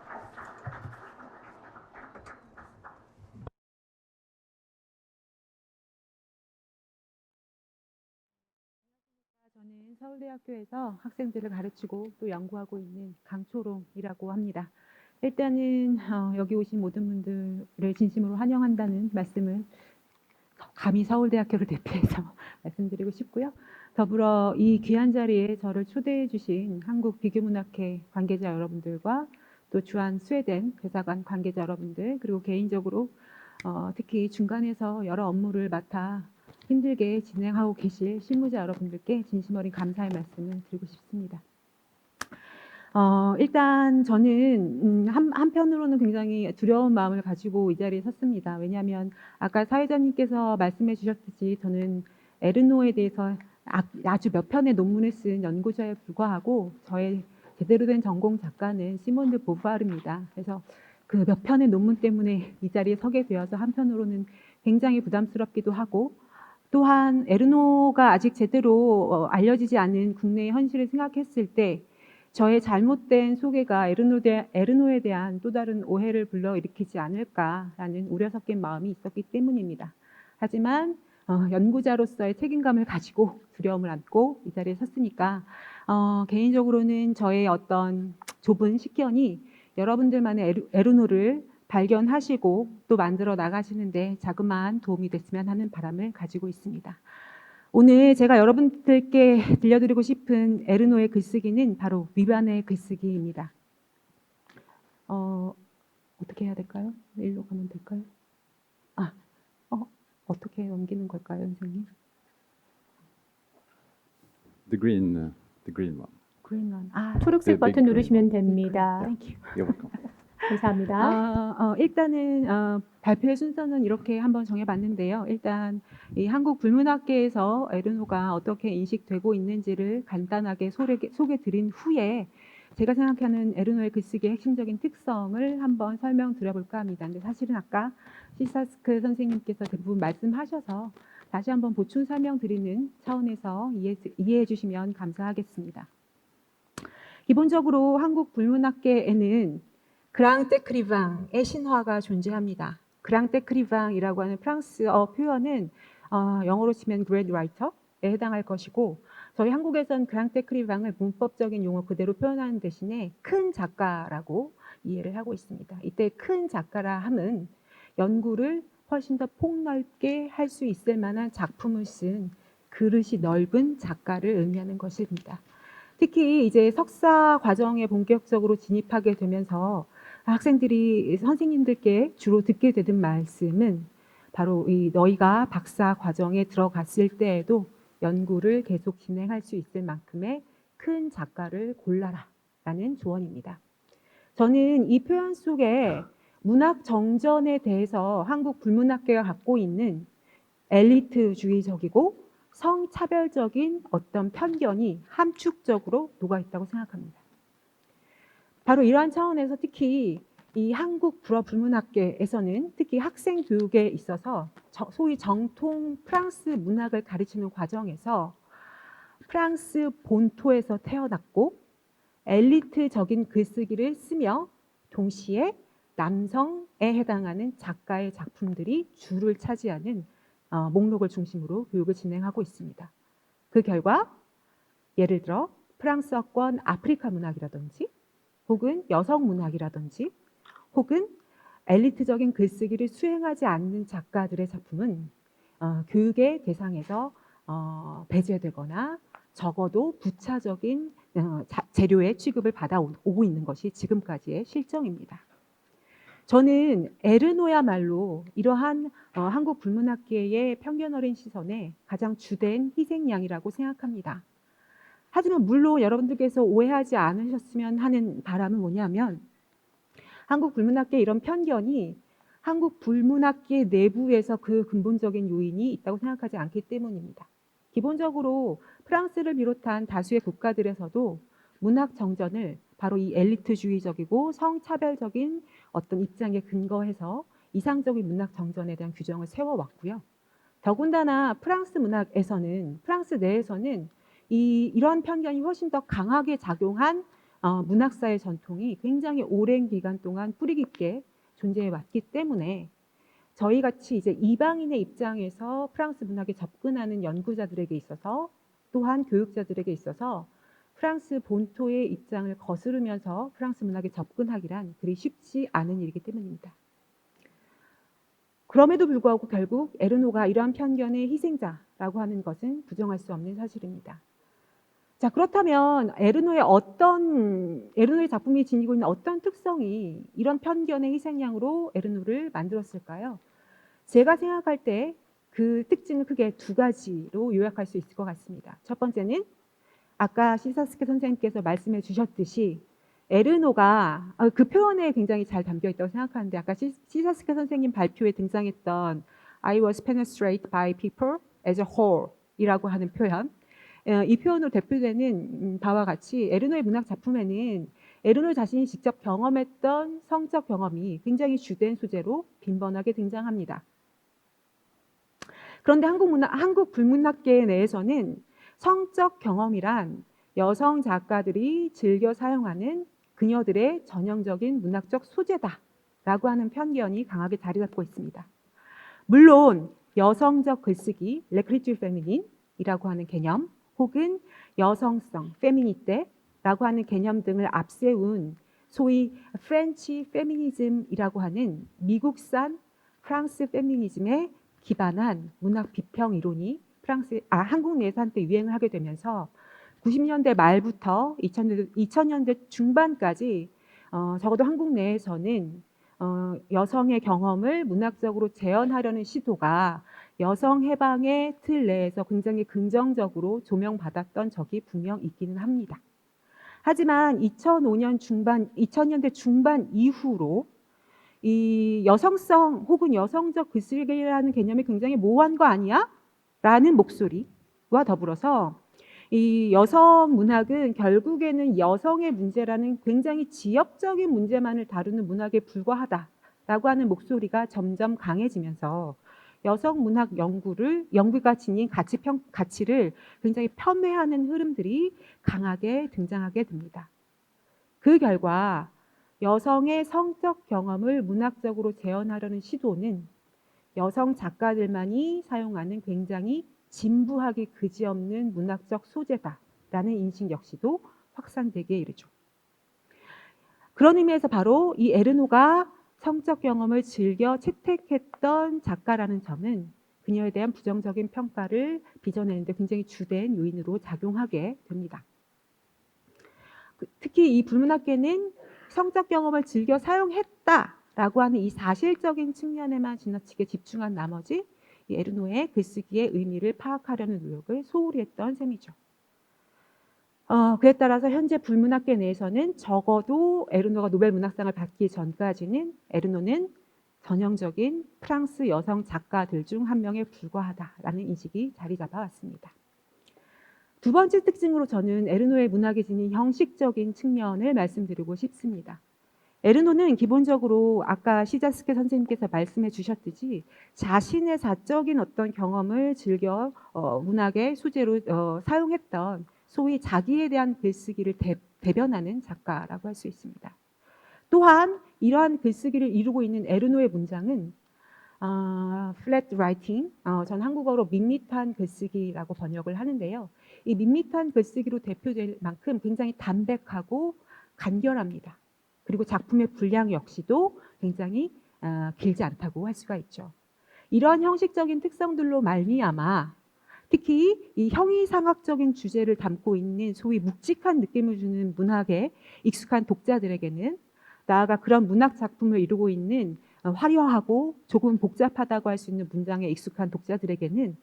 저는 서울대학교에서 학생들을 가르치고 또 연구하고 있는 강초롱이라고 합니다. 일단은 여기 오신 모든 분들을 진심으로 환영한다는 말씀을 감히 서울대학교를 대표해서 말씀드리고 싶고요. 더불어 이 귀한 자리에 저를 초대해 주신 한국 비교문학회 관계자 여러분들과 또 주한 스웨덴 대사관 관계자 여러분들, 그리고 개인적으로 특히 중간에서 여러 업무를 맡아 힘들게 진행하고 계실 실무자 여러분들께 진심 어린 감사의 말씀을 드리고 싶습니다. 일단 저는 한편으로는 굉장히 두려운 마음을 가지고 이 자리에 섰습니다. 왜냐하면 아까 사회자님께서 말씀해 주셨듯이 저는 에르노에 대해서 아주 몇 편의 논문을 쓴 연구자에 불과하고 저의 제대로 된 전공 작가는 시몬 드 보부아르입니다. 그래서 그 몇 편의 논문 때문에 이 자리에 서게 되어서 한편으로는 굉장히 부담스럽기도 하고, 또한 에르노가 아직 제대로 알려지지 않은 국내의 현실을 생각했을 때 저의 잘못된 소개가 에르노에 대한 또 다른 오해를 불러일으키지 않을까라는 우려 섞인 마음이 있었기 때문입니다. 하지만 연구자로서의 책임감을 가지고 두려움을 안고 이 자리에 섰으니까 개인적으로는 저의 어떤 좁은 식견이 여러분들만의 에르노를 발견하시고 또 만들어 나가시는데 자그마한 도움이 됐으면 하는 바람을 가지고 있습니다. 오늘 제가 여러분들께 들려드리고 싶은 에르노의 글쓰기는 바로 위반의 글쓰기입니다. 어떻게 해야 될까요? 일로 가면 될까요? 어떻게 넘기는 걸까요, 선생님? The green one. 그린런. 초록색 네, 버튼 네, 누르시면 됩니다. Thank you. You're welcome. 감사합니다. 일단은 발표의 순서는 이렇게 한번 정해봤는데요. 일단 이 한국 불문학계에서 에르노가 어떻게 인식되고 있는지를 간단하게 소개드린 후에 제가 생각하는 에르노의 글쓰기의 핵심적인 특성을 한번 설명드려볼까 합니다. 근데 사실은 아까 시사스크 선생님께서 대부분 말씀하셔서 다시 한번 보충 설명드리는 차원에서 이해해 주시면 감사하겠습니다. 기본적으로 한국 불문학계에는 그랑테크리방의 신화가 존재합니다. 그랑테크리방이라고 하는 프랑스어 표현은 영어로 치면 great writer에 해당할 것이고, 저희 한국에선 그랑테크리방을 문법적인 용어 그대로 표현하는 대신에 큰 작가라고 이해를 하고 있습니다. 이때 큰 작가라 함은 연구를 훨씬 더 폭넓게 할 수 있을 만한 작품을 쓴 그릇이 넓은 작가를 의미하는 것입니다. 특히 이제 석사 과정에 본격적으로 진입하게 되면서 학생들이 선생님들께 주로 듣게 되는 말씀은 바로 이 너희가 박사 과정에 들어갔을 때에도 연구를 계속 진행할 수 있을 만큼의 큰 작가를 골라라 라는 조언입니다. 저는 이 표현 속에 문학 정전에 대해서 한국 불문학계가 갖고 있는 엘리트주의적이고 성차별적인 어떤 편견이 함축적으로 녹아있다고 생각합니다. 바로 이러한 차원에서 특히 이 한국 불문학계에서는 특히 학생 교육에 있어서 소위 정통 프랑스 문학을 가르치는 과정에서 프랑스 본토에서 태어났고 엘리트적인 글쓰기를 쓰며 동시에 남성에 해당하는 작가의 작품들이 주를 차지하는 목록을 중심으로 교육을 진행하고 있습니다. 그 결과 예를 들어 프랑스어권 아프리카 문학이라든지 혹은 여성 문학이라든지 혹은 엘리트적인 글쓰기를 수행하지 않는 작가들의 작품은 교육의 대상에서 배제되거나 적어도 부차적인 재료의 취급을 받아오고 있는 것이 지금까지의 실정입니다. 저는 에르노야말로 이러한 한국 불문학계의 편견 어린 시선의 가장 주된 희생양이라고 생각합니다. 하지만 물론 여러분들께서 오해하지 않으셨으면 하는 바람은 뭐냐면 한국 불문학계 이런 편견이 한국 불문학계 내부에서 그 근본적인 요인이 있다고 생각하지 않기 때문입니다. 기본적으로 프랑스를 비롯한 다수의 국가들에서도 문학 정전을 바로 이 엘리트주의적이고 성차별적인 어떤 입장에 근거해서 이상적인 문학 정전에 대한 규정을 세워왔고요. 더군다나 프랑스 문학에서는 프랑스 내에서는 이런 편견이 훨씬 더 강하게 작용한 문학사의 전통이 굉장히 오랜 기간 동안 뿌리 깊게 존재해 왔기 때문에 저희 같이 이제 이방인의 입장에서 프랑스 문학에 접근하는 연구자들에게 있어서 또한 교육자들에게 있어서 프랑스 본토의 입장을 거스르면서 프랑스 문학에 접근하기란 그리 쉽지 않은 일이기 때문입니다. 그럼에도 불구하고 결국 에르노가 이러한 편견의 희생자라고 하는 것은 부정할 수 없는 사실입니다. 자, 그렇다면 에르노의 작품이 지니고 있는 어떤 특성이 이런 편견의 희생양으로 에르노를 만들었을까요? 제가 생각할 때 그 특징은 크게 두 가지로 요약할 수 있을 것 같습니다. 첫 번째는 아까 시사스케 선생님께서 말씀해 주셨듯이 에르노가 그 표현에 굉장히 잘 담겨 있다고 생각하는데 아까 시사스케 선생님 발표에 등장했던 I was penetrated by people as a whole 이라고 하는 표현, 이 표현으로 대표되는 바와 같이 에르노의 문학 작품에는 에르노 자신이 직접 경험했던 성적 경험이 굉장히 주된 소재로 빈번하게 등장합니다. 그런데 한국 불문학계 내에서는 성적 경험이란 여성 작가들이 즐겨 사용하는 그녀들의 전형적인 문학적 소재다라고 하는 편견이 강하게 자리 잡고 있습니다. 물론 여성적 글쓰기, l'écriture féminine 이라고 하는 개념, 혹은 여성성, 페미니떼라고 하는 개념 등을 앞세운 소위 프렌치 페미니즘이라고 하는 미국산 프랑스 페미니즘에 기반한 문학 비평 이론이 한국 내에서 한때 유행을 하게 되면서 90년대 말부터 2000년대 중반까지 적어도 한국 내에서는 여성의 경험을 문학적으로 재현하려는 시도가 여성 해방의 틀 내에서 굉장히 긍정적으로 조명받았던 적이 분명 있기는 합니다. 하지만 2000년대 중반 이후로 이 여성성 혹은 여성적 글쓰기라는 개념이 굉장히 모호한 거 아니야? 라는 목소리와 더불어서 이 여성 문학은 결국에는 여성의 문제라는 굉장히 지역적인 문제만을 다루는 문학에 불과하다라고 하는 목소리가 점점 강해지면서 여성 문학 연구가 지닌 가치를 굉장히 폄훼하는 흐름들이 강하게 등장하게 됩니다. 그 결과 여성의 성적 경험을 문학적으로 재현하려는 시도는 여성 작가들만이 사용하는 굉장히 진부하기 그지없는 문학적 소재다라는 인식 역시도 확산되기에 이르죠. 그런 의미에서 바로 이 에르노가 성적 경험을 즐겨 채택했던 작가라는 점은 그녀에 대한 부정적인 평가를 빚어내는 데 굉장히 주된 요인으로 작용하게 됩니다. 특히 이 불문학계는 성적 경험을 즐겨 사용했다라고 하는 이 사실적인 측면에만 지나치게 집중한 나머지 이 에르노의 글쓰기의 의미를 파악하려는 노력을 소홀히 했던 셈이죠. 그에 따라서 현재 불문학계 내에서는 적어도 에르노가 노벨 문학상을 받기 전까지는 에르노는 전형적인 프랑스 여성 작가들 중 한 명에 불과하다라는 인식이 자리 잡아왔습니다. 두 번째 특징으로 저는 에르노의 문학에 지닌 형식적인 측면을 말씀드리고 싶습니다. 에르노는 기본적으로 아까 시자스케 선생님께서 말씀해 주셨듯이 자신의 사적인 어떤 경험을 즐겨 문학의 소재로 사용했던 소위 자기에 대한 글쓰기를 대변하는 작가라고 할 수 있습니다. 또한 이러한 글쓰기를 이루고 있는 에르노의 문장은 flat writing, 전 한국어로 밋밋한 글쓰기라고 번역을 하는데요. 이 밋밋한 글쓰기로 대표될 만큼 굉장히 담백하고 간결합니다. 그리고 작품의 분량 역시도 굉장히 길지 않다고 할 수가 있죠. 이러한 형식적인 특성들로 말미암아 특히 이 형이상학적인 주제를 담고 있는 소위 묵직한 느낌을 주는 문학에 익숙한 독자들에게는 나아가 그런 문학 작품을 이루고 있는 화려하고 조금 복잡하다고 할 수 있는 문장에 익숙한 독자들에게는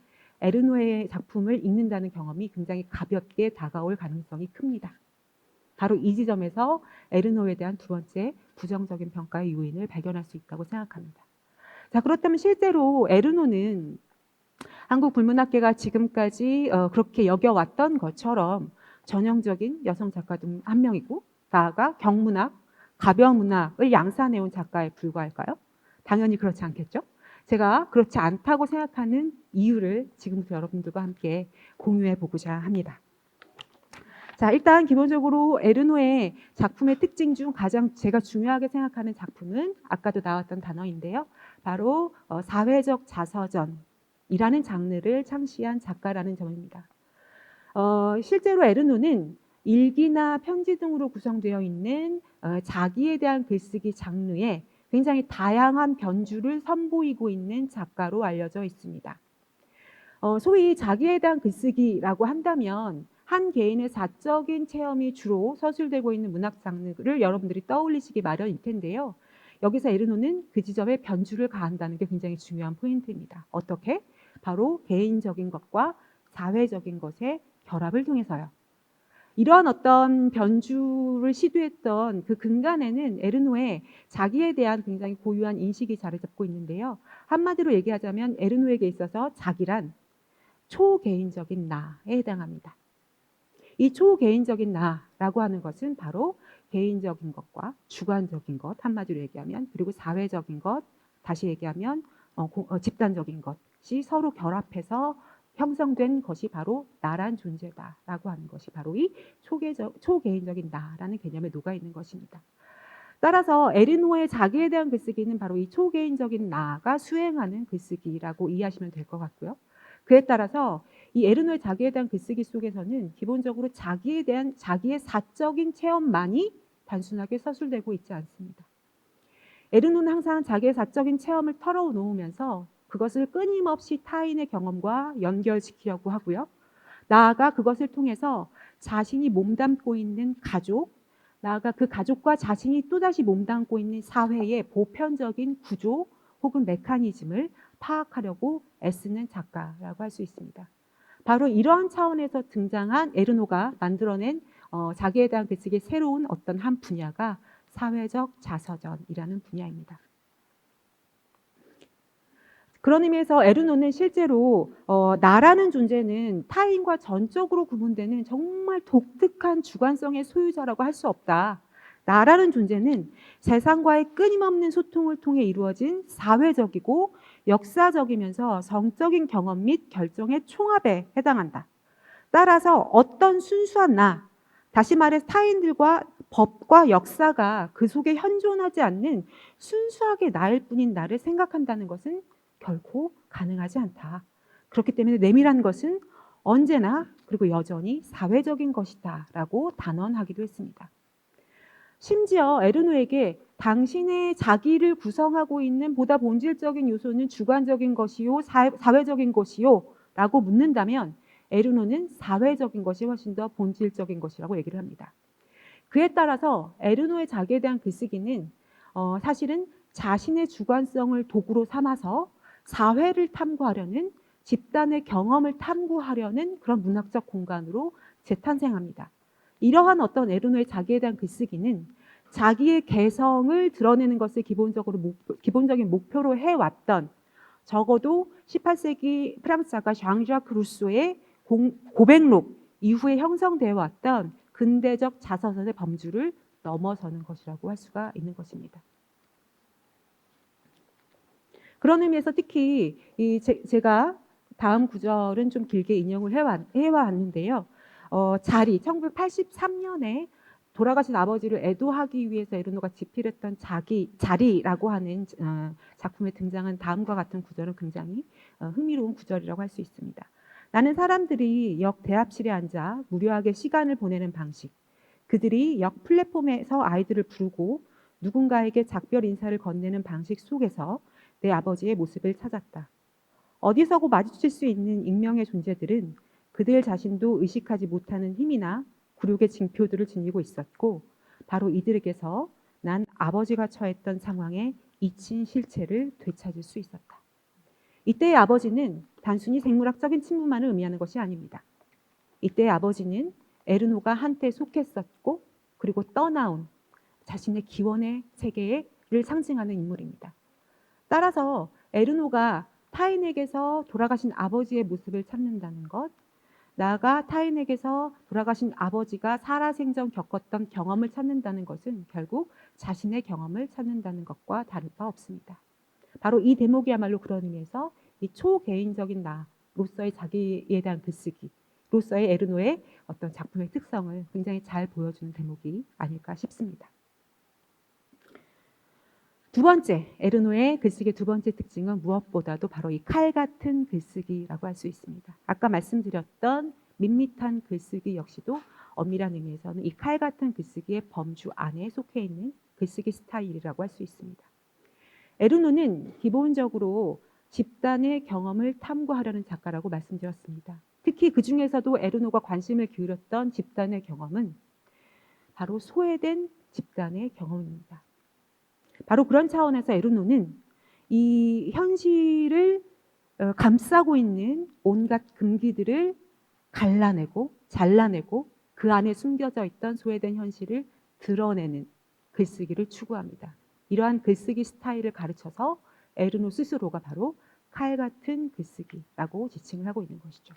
에르노의 작품을 읽는다는 경험이 굉장히 가볍게 다가올 가능성이 큽니다. 바로 이 지점에서 에르노에 대한 두 번째 부정적인 평가의 요인을 발견할 수 있다고 생각합니다. 자, 그렇다면 실제로 에르노는 한국 불문학계가 지금까지 그렇게 여겨왔던 것처럼 전형적인 여성 작가 중 한 명이고 나아가 경문학, 가벼운 문학을 양산해온 작가에 불과할까요? 당연히 그렇지 않겠죠? 제가 그렇지 않다고 생각하는 이유를 지금부터 여러분들과 함께 공유해 보고자 합니다. 자, 일단 기본적으로 에르노의 작품의 특징 중 가장 제가 중요하게 생각하는 작품은 아까도 나왔던 단어인데요. 바로 사회적 자서전이라는 장르를 창시한 작가라는 점입니다. 실제로 에르노는 일기나 편지 등으로 구성되어 있는 자기에 대한 글쓰기 장르에 굉장히 다양한 변주를 선보이고 있는 작가로 알려져 있습니다. 소위 자기에 대한 글쓰기라고 한다면 한 개인의 사적인 체험이 주로 서술되고 있는 문학 장르를 여러분들이 떠올리시기 마련일 텐데요. 여기서 에르노는 그 지점에 변주를 가한다는 게 굉장히 중요한 포인트입니다. 어떻게? 바로 개인적인 것과 사회적인 것의 결합을 통해서요. 이러한 어떤 변주를 시도했던 그 근간에는 에르노의 자기에 대한 굉장히 고유한 인식이 자리 잡고 있는데요. 한마디로 얘기하자면 에르노에게 있어서 자기란 초개인적인 나에 해당합니다. 이 초개인적인 나라고 하는 것은 바로 개인적인 것과 주관적인 것, 한마디로 얘기하면, 그리고 사회적인 것, 다시 얘기하면 집단적인 것이 서로 결합해서 형성된 것이 바로 나란 존재다라고 하는 것이 바로 이 초개인적인 나라는 개념에 녹아 있는 것입니다. 따라서 에르노의 자기에 대한 글쓰기는 바로 이 초개인적인 나가 수행하는 글쓰기라고 이해하시면 될 것 같고요. 그에 따라서 이 에르노의 자기에 대한 글쓰기 속에서는 기본적으로 자기에 대한 자기의 사적인 체험만이 단순하게 서술되고 있지 않습니다. 에르노는 항상 자기의 사적인 체험을 털어놓으면서 그것을 끊임없이 타인의 경험과 연결시키려고 하고요. 나아가 그것을 통해서 자신이 몸담고 있는 가족, 나아가 그 가족과 자신이 또다시 몸담고 있는 사회의 보편적인 구조 혹은 메커니즘을 파악하려고 애쓰는 작가라고 할 수 있습니다. 바로 이러한 차원에서 등장한 에르노가 만들어낸 자기에 대한 글쓰기의 새로운 어떤 한 분야가 사회적 자서전이라는 분야입니다. 그런 의미에서 에르노는 실제로 나라는 존재는 타인과 전적으로 구분되는 정말 독특한 주관성의 소유자라고 할 수 없다. 나라는 존재는 세상과의 끊임없는 소통을 통해 이루어진 사회적이고 역사적이면서 성적인 경험 및 결정의 총합에 해당한다. 따라서 어떤 순수한 나, 다시 말해 타인들과 법과 역사가 그 속에 현존하지 않는 순수하게 나일 뿐인 나를 생각한다는 것은 결코 가능하지 않다. 그렇기 때문에 내밀한 것은 언제나 그리고 여전히 사회적인 것이다 라고 단언하기도 했습니다. 심지어 에르노에게 당신의 자기를 구성하고 있는 보다 본질적인 요소는 주관적인 것이요 사회적인 것이요 라고 묻는다면 에르노는 사회적인 것이 훨씬 더 본질적인 것이라고 얘기를 합니다. 그에 따라서 에르노의 자기에 대한 글쓰기는 사실은 자신의 주관성을 도구로 삼아서 사회를 탐구하려는, 집단의 경험을 탐구하려는 그런 문학적 공간으로 재탄생합니다. 이러한 어떤 에르노의 자기에 대한 글쓰기는 자기의 개성을 드러내는 것을 기본적인 목표로 해왔던, 적어도 18세기 프랑스 작가 장자크 루소의 고백록 이후에 형성되어 왔던 근대적 자서전의 범주를 넘어서는 것이라고 할 수가 있는 것입니다. 그런 의미에서 특히 제가 다음 구절은 좀 길게 인용을 해왔는데요. 자리, 1983년에 돌아가신 아버지를 애도하기 위해서 에르노가 집필했던 자리라고 하는 작품에 등장한 다음과 같은 구절은 굉장히 흥미로운 구절이라고 할 수 있습니다. 나는 사람들이 역 대합실에 앉아 무료하게 시간을 보내는 방식, 그들이 역 플랫폼에서 아이들을 부르고 누군가에게 작별 인사를 건네는 방식 속에서 내 아버지의 모습을 찾았다. 어디서고 마주칠 수 있는 익명의 존재들은 그들 자신도 의식하지 못하는 힘이나 굴욕의 징표들을 지니고 있었고, 바로 이들에게서 난 아버지가 처했던 상황의 잊힌 실체를 되찾을 수 있었다. 이때의 아버지는 단순히 생물학적인 친부만을 의미하는 것이 아닙니다. 이때의 아버지는 에르노가 한때 속했었고 그리고 떠나온 자신의 기원의 세계를 상징하는 인물입니다. 따라서 에르노가 타인에게서 돌아가신 아버지의 모습을 찾는다는 것, 나아가 타인에게서 돌아가신 아버지가 살아생전 겪었던 경험을 찾는다는 것은 결국 자신의 경험을 찾는다는 것과 다를 바 없습니다. 바로 이 대목이야말로 그런 의미에서 이 초개인적인 나로서의 자기에 대한 글쓰기로서의 에르노의 어떤 작품의 특성을 굉장히 잘 보여주는 대목이 아닐까 싶습니다. 두 번째, 에르노의 글쓰기의 두 번째 특징은 무엇보다도 바로 이 칼 같은 글쓰기라고 할 수 있습니다. 아까 말씀드렸던 밋밋한 글쓰기 역시도 엄밀한 의미에서는 이 칼 같은 글쓰기의 범주 안에 속해 있는 글쓰기 스타일이라고 할 수 있습니다. 에르노는 기본적으로 집단의 경험을 탐구하려는 작가라고 말씀드렸습니다. 특히 그 중에서도 에르노가 관심을 기울였던 집단의 경험은 바로 소외된 집단의 경험입니다. 바로 그런 차원에서 에르노는 이 현실을 감싸고 있는 온갖 금기들을 갈라내고 잘라내고 그 안에 숨겨져 있던 소외된 현실을 드러내는 글쓰기를 추구합니다. 이러한 글쓰기 스타일을 가르쳐서 에르노 스스로가 바로 칼 같은 글쓰기라고 지칭을 하고 있는 것이죠.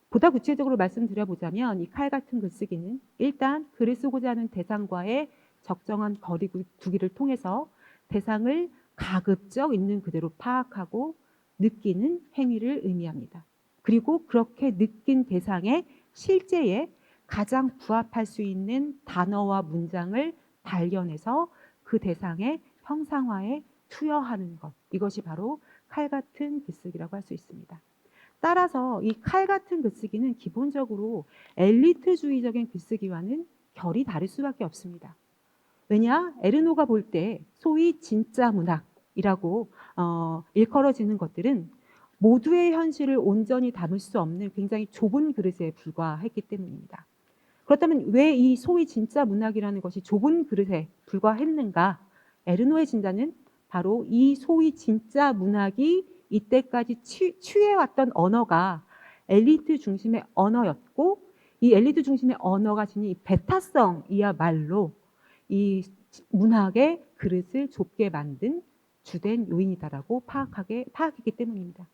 보다 구체적으로 말씀드려보자면 이 칼 같은 글쓰기는 일단 글을 쓰고자 하는 대상과의 적정한 거리 두기를 통해서 대상을 가급적 있는 그대로 파악하고 느끼는 행위를 의미합니다. 그리고 그렇게 느낀 대상의 실제에 가장 부합할 수 있는 단어와 문장을 발견해서 그 대상의 형상화에 투여하는 것. 이것이 바로 칼 같은 글쓰기라고 할 수 있습니다. 따라서 이 칼 같은 글쓰기는 기본적으로 엘리트주의적인 글쓰기와는 결이 다를 수밖에 없습니다. 왜냐? 에르노가 볼 때 소위 진짜 문학이라고 일컬어지는 것들은 모두의 현실을 온전히 담을 수 없는 굉장히 좁은 그릇에 불과했기 때문입니다. 그렇다면 왜 이 소위 진짜 문학이라는 것이 좁은 그릇에 불과했는가? 에르노의 진단은 바로 이 소위 진짜 문학이 이때까지 취해왔던 언어가 엘리트 중심의 언어였고 이 엘리트 중심의 언어가 지닌 이 배타성이야말로 이 문학의 그릇을 좁게 만든 주된 요인이다라고 파악했기 때문입니다.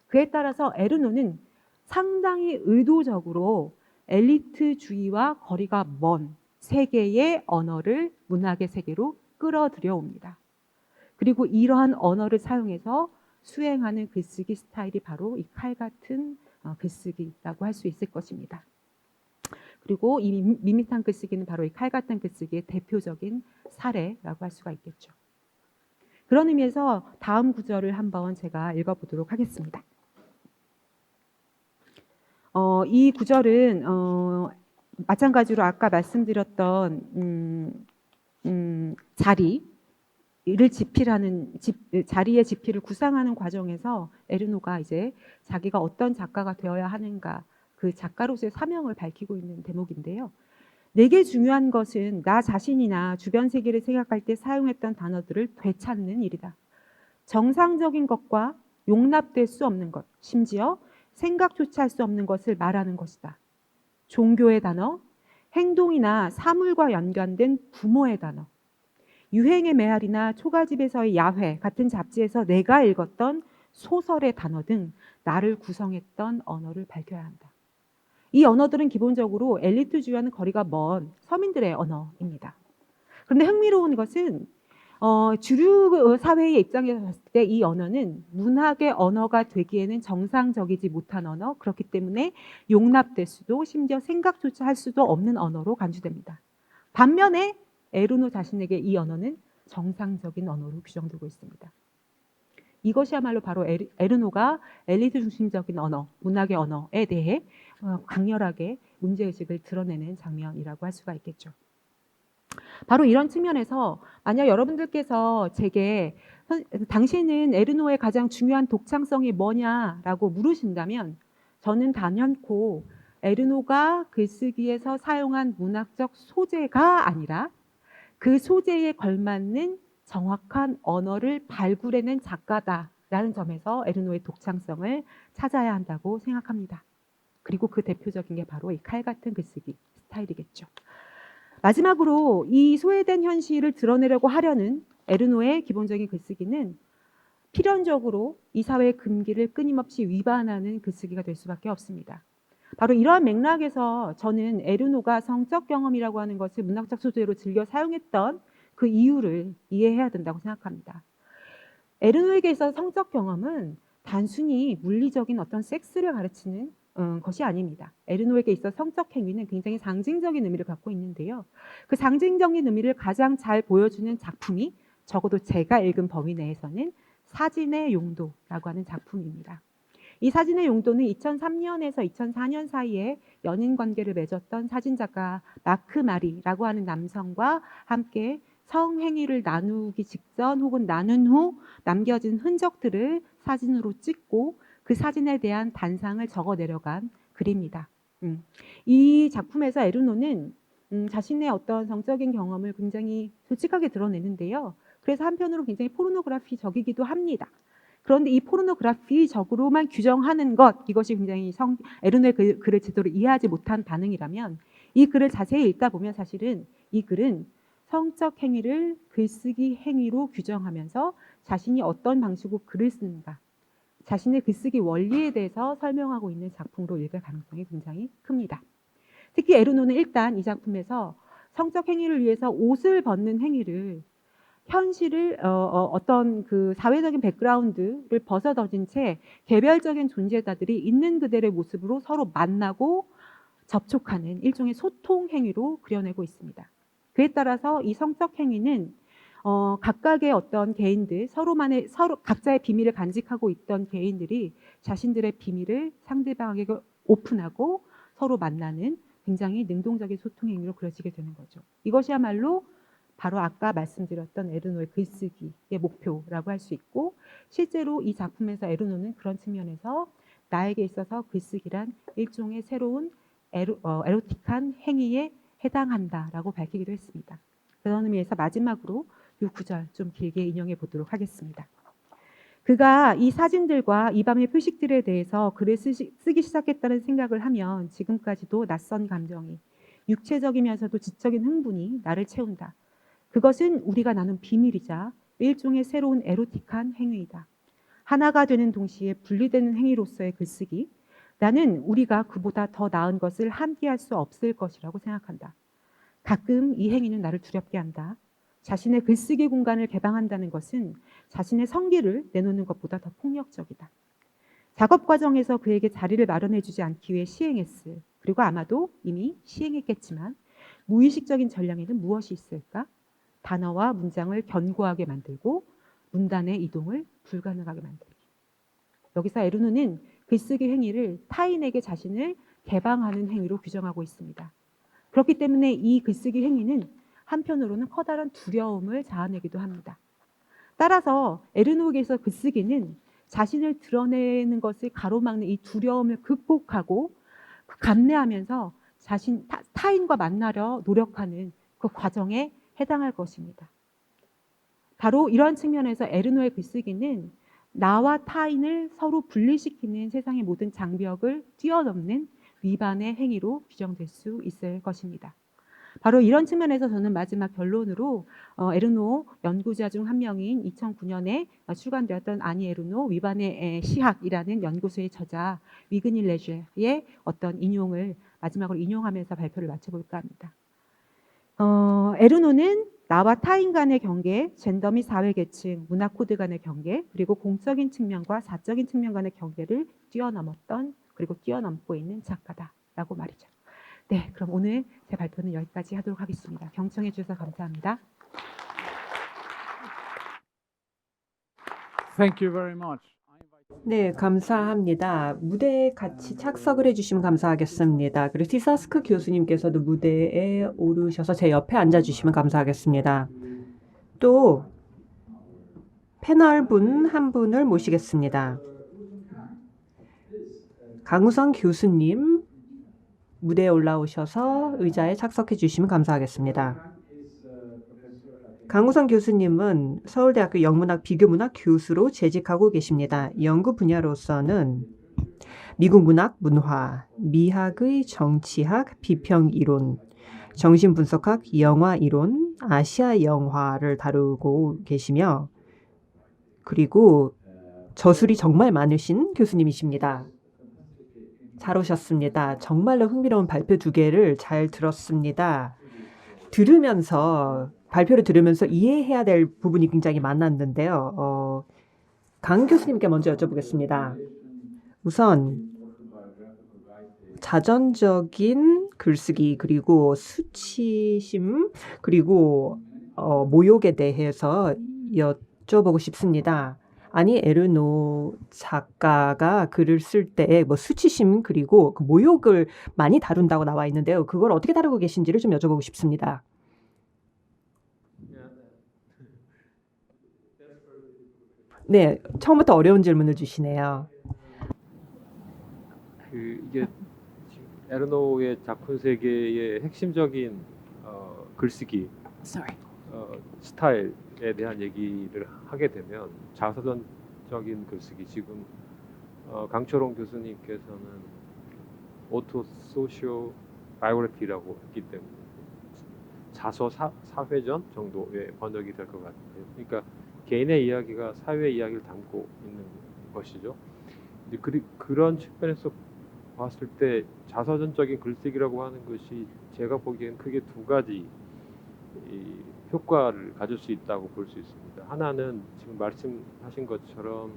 그에 따라서 에르노는 상당히 의도적으로 엘리트주의와 거리가 먼 세계의 언어를 문학의 세계로 끌어들여 옵니다. 그리고 이러한 언어를 사용해서 수행하는 글쓰기 스타일이 바로 이 칼 같은 글쓰기라고 할 수 있을 것입니다. 그리고 이 밋밋한 글쓰기는 바로 이 칼 같은 글쓰기의 대표적인 사례라고 할 수가 있겠죠. 그런 의미에서 다음 구절을 한번 제가 읽어보도록 하겠습니다. 이 구절은 마찬가지로 아까 말씀드렸던 자리의 지필을 구상하는 과정에서 에르노가 이제 자기가 어떤 작가가 되어야 하는가 그 작가로서의 사명을 밝히고 있는 대목인데요. 내게 중요한 것은 나 자신이나 주변 세계를 생각할 때 사용했던 단어들을 되찾는 일이다. 정상적인 것과 용납될 수 없는 것, 심지어 생각조차 할 수 없는 것을 말하는 것이다. 종교의 단어, 행동이나 사물과 연관된 부모의 단어, 유행의 메아리나 초가집에서의 야회 같은 잡지에서 내가 읽었던 소설의 단어 등 나를 구성했던 언어를 밝혀야 한다. 이 언어들은 기본적으로 엘리트주의와는 거리가 먼 서민들의 언어입니다. 그런데 흥미로운 것은 주류 사회의 입장에서 봤을 때 이 언어는 문학의 언어가 되기에는 정상적이지 못한 언어, 그렇기 때문에 용납될 수도 심지어 생각조차 할 수도 없는 언어로 간주됩니다. 반면에 에르노 자신에게 이 언어는 정상적인 언어로 규정되고 있습니다. 이것이야말로 바로 에르노가 엘리트 중심적인 언어, 문학의 언어에 대해 강렬하게 문제의식을 드러내는 장면이라고 할 수가 있겠죠. 바로 이런 측면에서 만약 여러분들께서 제게 당신은 에르노의 가장 중요한 독창성이 뭐냐라고 물으신다면 저는 단연코 에르노가 글쓰기에서 사용한 문학적 소재가 아니라 그 소재에 걸맞는 정확한 언어를 발굴해낸 작가다라는 점에서 에르노의 독창성을 찾아야 한다고 생각합니다. 그리고 그 대표적인 게 바로 이 칼 같은 글쓰기 스타일이겠죠. 마지막으로 이 소외된 현실을 드러내려고 하려는 에르노의 기본적인 글쓰기는 필연적으로 이 사회의 금기를 끊임없이 위반하는 글쓰기가 될 수밖에 없습니다. 바로 이러한 맥락에서 저는 에르노가 성적 경험이라고 하는 것을 문학적 소재로 즐겨 사용했던 그 이유를 이해해야 된다고 생각합니다. 에르노에게 있어서 성적 경험은 단순히 물리적인 어떤 섹스를 가르치는 것이 아닙니다. 에르노에게 있어 성적 행위는 굉장히 상징적인 의미를 갖고 있는데요. 그 상징적인 의미를 가장 잘 보여주는 작품이 적어도 제가 읽은 범위 내에서는 사진의 용도라고 하는 작품입니다. 이 사진의 용도는 2003년에서 2004년 사이에 연인 관계를 맺었던 사진작가 마크 마리라고 하는 남성과 함께 성행위를 나누기 직전 혹은 나눈 후 남겨진 흔적들을 사진으로 찍고 그 사진에 대한 단상을 적어 내려간 글입니다. 이 작품에서 에르노는 자신의 어떤 정적인 경험을 굉장히 솔직하게 드러내는데요. 그래서 한편으로 굉장히 포르노그래피적이기도 합니다. 그런데 이 포르노그래피적으로만 규정하는 것, 이것이 굉장히 에르노의 글을 제대로 이해하지 못한 반응이라면 이 글을 자세히 읽다 보면 사실은 이 글은 성적 행위를 글쓰기 행위로 규정하면서 자신이 어떤 방식으로 글을 쓰는가, 자신의 글쓰기 원리에 대해서 설명하고 있는 작품으로 읽을 가능성이 굉장히 큽니다. 특히 에르노는 일단 이 작품에서 성적 행위를 위해서 옷을 벗는 행위를 현실을 어떤 그 사회적인 백그라운드를 벗어던진 채 개별적인 존재자들이 있는 그대로의 모습으로 서로 만나고 접촉하는 일종의 소통 행위로 그려내고 있습니다. 그에 따라서 이 성적 행위는 각각의 어떤 개인들 서로 각자의 비밀을 간직하고 있던 개인들이 자신들의 비밀을 상대방에게 오픈하고 서로 만나는 굉장히 능동적인 소통 행위로 그려지게 되는 거죠. 이것이야말로 바로 아까 말씀드렸던 에르노의 글쓰기의 목표라고 할 수 있고, 실제로 이 작품에서 에르노는 그런 측면에서 나에게 있어서 글쓰기란 일종의 새로운 에로틱한 행위에 해당한다라고 밝히기도 했습니다. 그런 의미에서 마지막으로 이 구절 좀 길게 인용해 보도록 하겠습니다. 그가 이 사진들과 이 밤의 표식들에 대해서 글을 쓰기 시작했다는 생각을 하면 지금까지도 낯선 감정이, 육체적이면서도 지적인 흥분이 나를 채운다. 그것은 우리가 나눈 비밀이자 일종의 새로운 에로틱한 행위이다. 하나가 되는 동시에 분리되는 행위로서의 글쓰기, 나는 우리가 그보다 더 나은 것을 함께할 수 없을 것이라고 생각한다. 가끔 이 행위는 나를 두렵게 한다. 자신의 글쓰기 공간을 개방한다는 것은 자신의 성기를 내놓는 것보다 더 폭력적이다. 작업 과정에서 그에게 자리를 마련해 주지 않기 위해 시행했을, 그리고 아마도 이미 시행했겠지만 무의식적인 전략에는 무엇이 있을까? 단어와 문장을 견고하게 만들고 문단의 이동을 불가능하게 만들기. 여기서 에르노는 글쓰기 행위를 타인에게 자신을 개방하는 행위로 규정하고 있습니다. 그렇기 때문에 이 글쓰기 행위는 한편으로는 커다란 두려움을 자아내기도 합니다. 따라서 에르노에게서 글쓰기는 자신을 드러내는 것을 가로막는 이 두려움을 극복하고 감내하면서 타인과 만나려 노력하는 그 과정에 해당할 것입니다. 바로 이러한 측면에서 에르노의 글쓰기는 나와 타인을 서로 분리시키는 세상의 모든 장벽을 뛰어넘는 위반의 행위로 규정될 수 있을 것입니다. 바로 이런 측면에서 저는 마지막 결론으로 에르노 연구자 중 한 명인 2009년에 출간되었던 아니 에르노 위반의 시학이라는 연구소의 저자 위그니 레제의 어떤 인용을 마지막으로 인용하면서 발표를 마쳐볼까 합니다. 에르노는 나와 타인 간의 경계, 젠더 및 사회계층, 문화코드 간의 경계, 그리고 공적인 측면과 사적인 측면 간의 경계를 뛰어넘었던, 그리고 뛰어넘고 있는 작가다라고 말이죠. 네, 그럼 오늘 제 발표는 여기까지 하도록 하겠습니다. 경청해 주셔서 감사합니다. Thank you very much. 네, 감사합니다. 무대에 같이 착석을 해주시면 감사하겠습니다. 그리고 티사스크 교수님께서도 무대에 오르셔서 제 옆에 앉아주시면 감사하겠습니다. 또 패널분 한 분을 모시겠습니다. 강우성 교수님 무대에 올라오셔서 의자에 착석해 주시면 감사하겠습니다. 강우성 교수님은 서울대학교 영문학 비교문학 교수로 재직하고 계십니다. 연구 분야로서는 미국 문학, 문화, 미학의 정치학, 비평이론, 정신분석학, 영화이론, 아시아 영화를 다루고 계시며 그리고 저술이 정말 많으신 교수님이십니다. 잘 오셨습니다. 정말로 흥미로운 발표 2개를 잘 들었습니다. 발표를 들으면서 이해해야 될 부분이 굉장히 많았는데요. 강 교수님께 먼저 여쭤보겠습니다. 우선 자전적인 글쓰기 그리고 수치심 그리고 모욕에 대해서 여쭤보고 싶습니다. 아니 에르노 작가가 글을 쓸 때 수치심 그리고 그 모욕을 많이 다룬다고 나와 있는데요. 그걸 어떻게 다루고 계신지를 좀 여쭤보고 싶습니다. 네, 처음부터 어려운 질문을 주시네요. 이게 지금 에르노의 작품 세계의 핵심적인 글쓰기 스타일에 대한 얘기를 하게 되면 자서전적인 글쓰기, 지금 강철홍 교수님께서는 오토 소시오 바이오그래피라고 했기 때문에 자서 사회전 정도의 번역이 될 것 같아요. 그러니까 개인의 이야기가 사회 이야기를 담고 있는 것이죠. 근데 그런 측면에서 봤을 때 자서전적인 글쓰기라고 하는 것이 제가 보기엔 크게 두 가지 효과를 가질 수 있다고 볼 수 있습니다. 하나는 지금 말씀하신 것처럼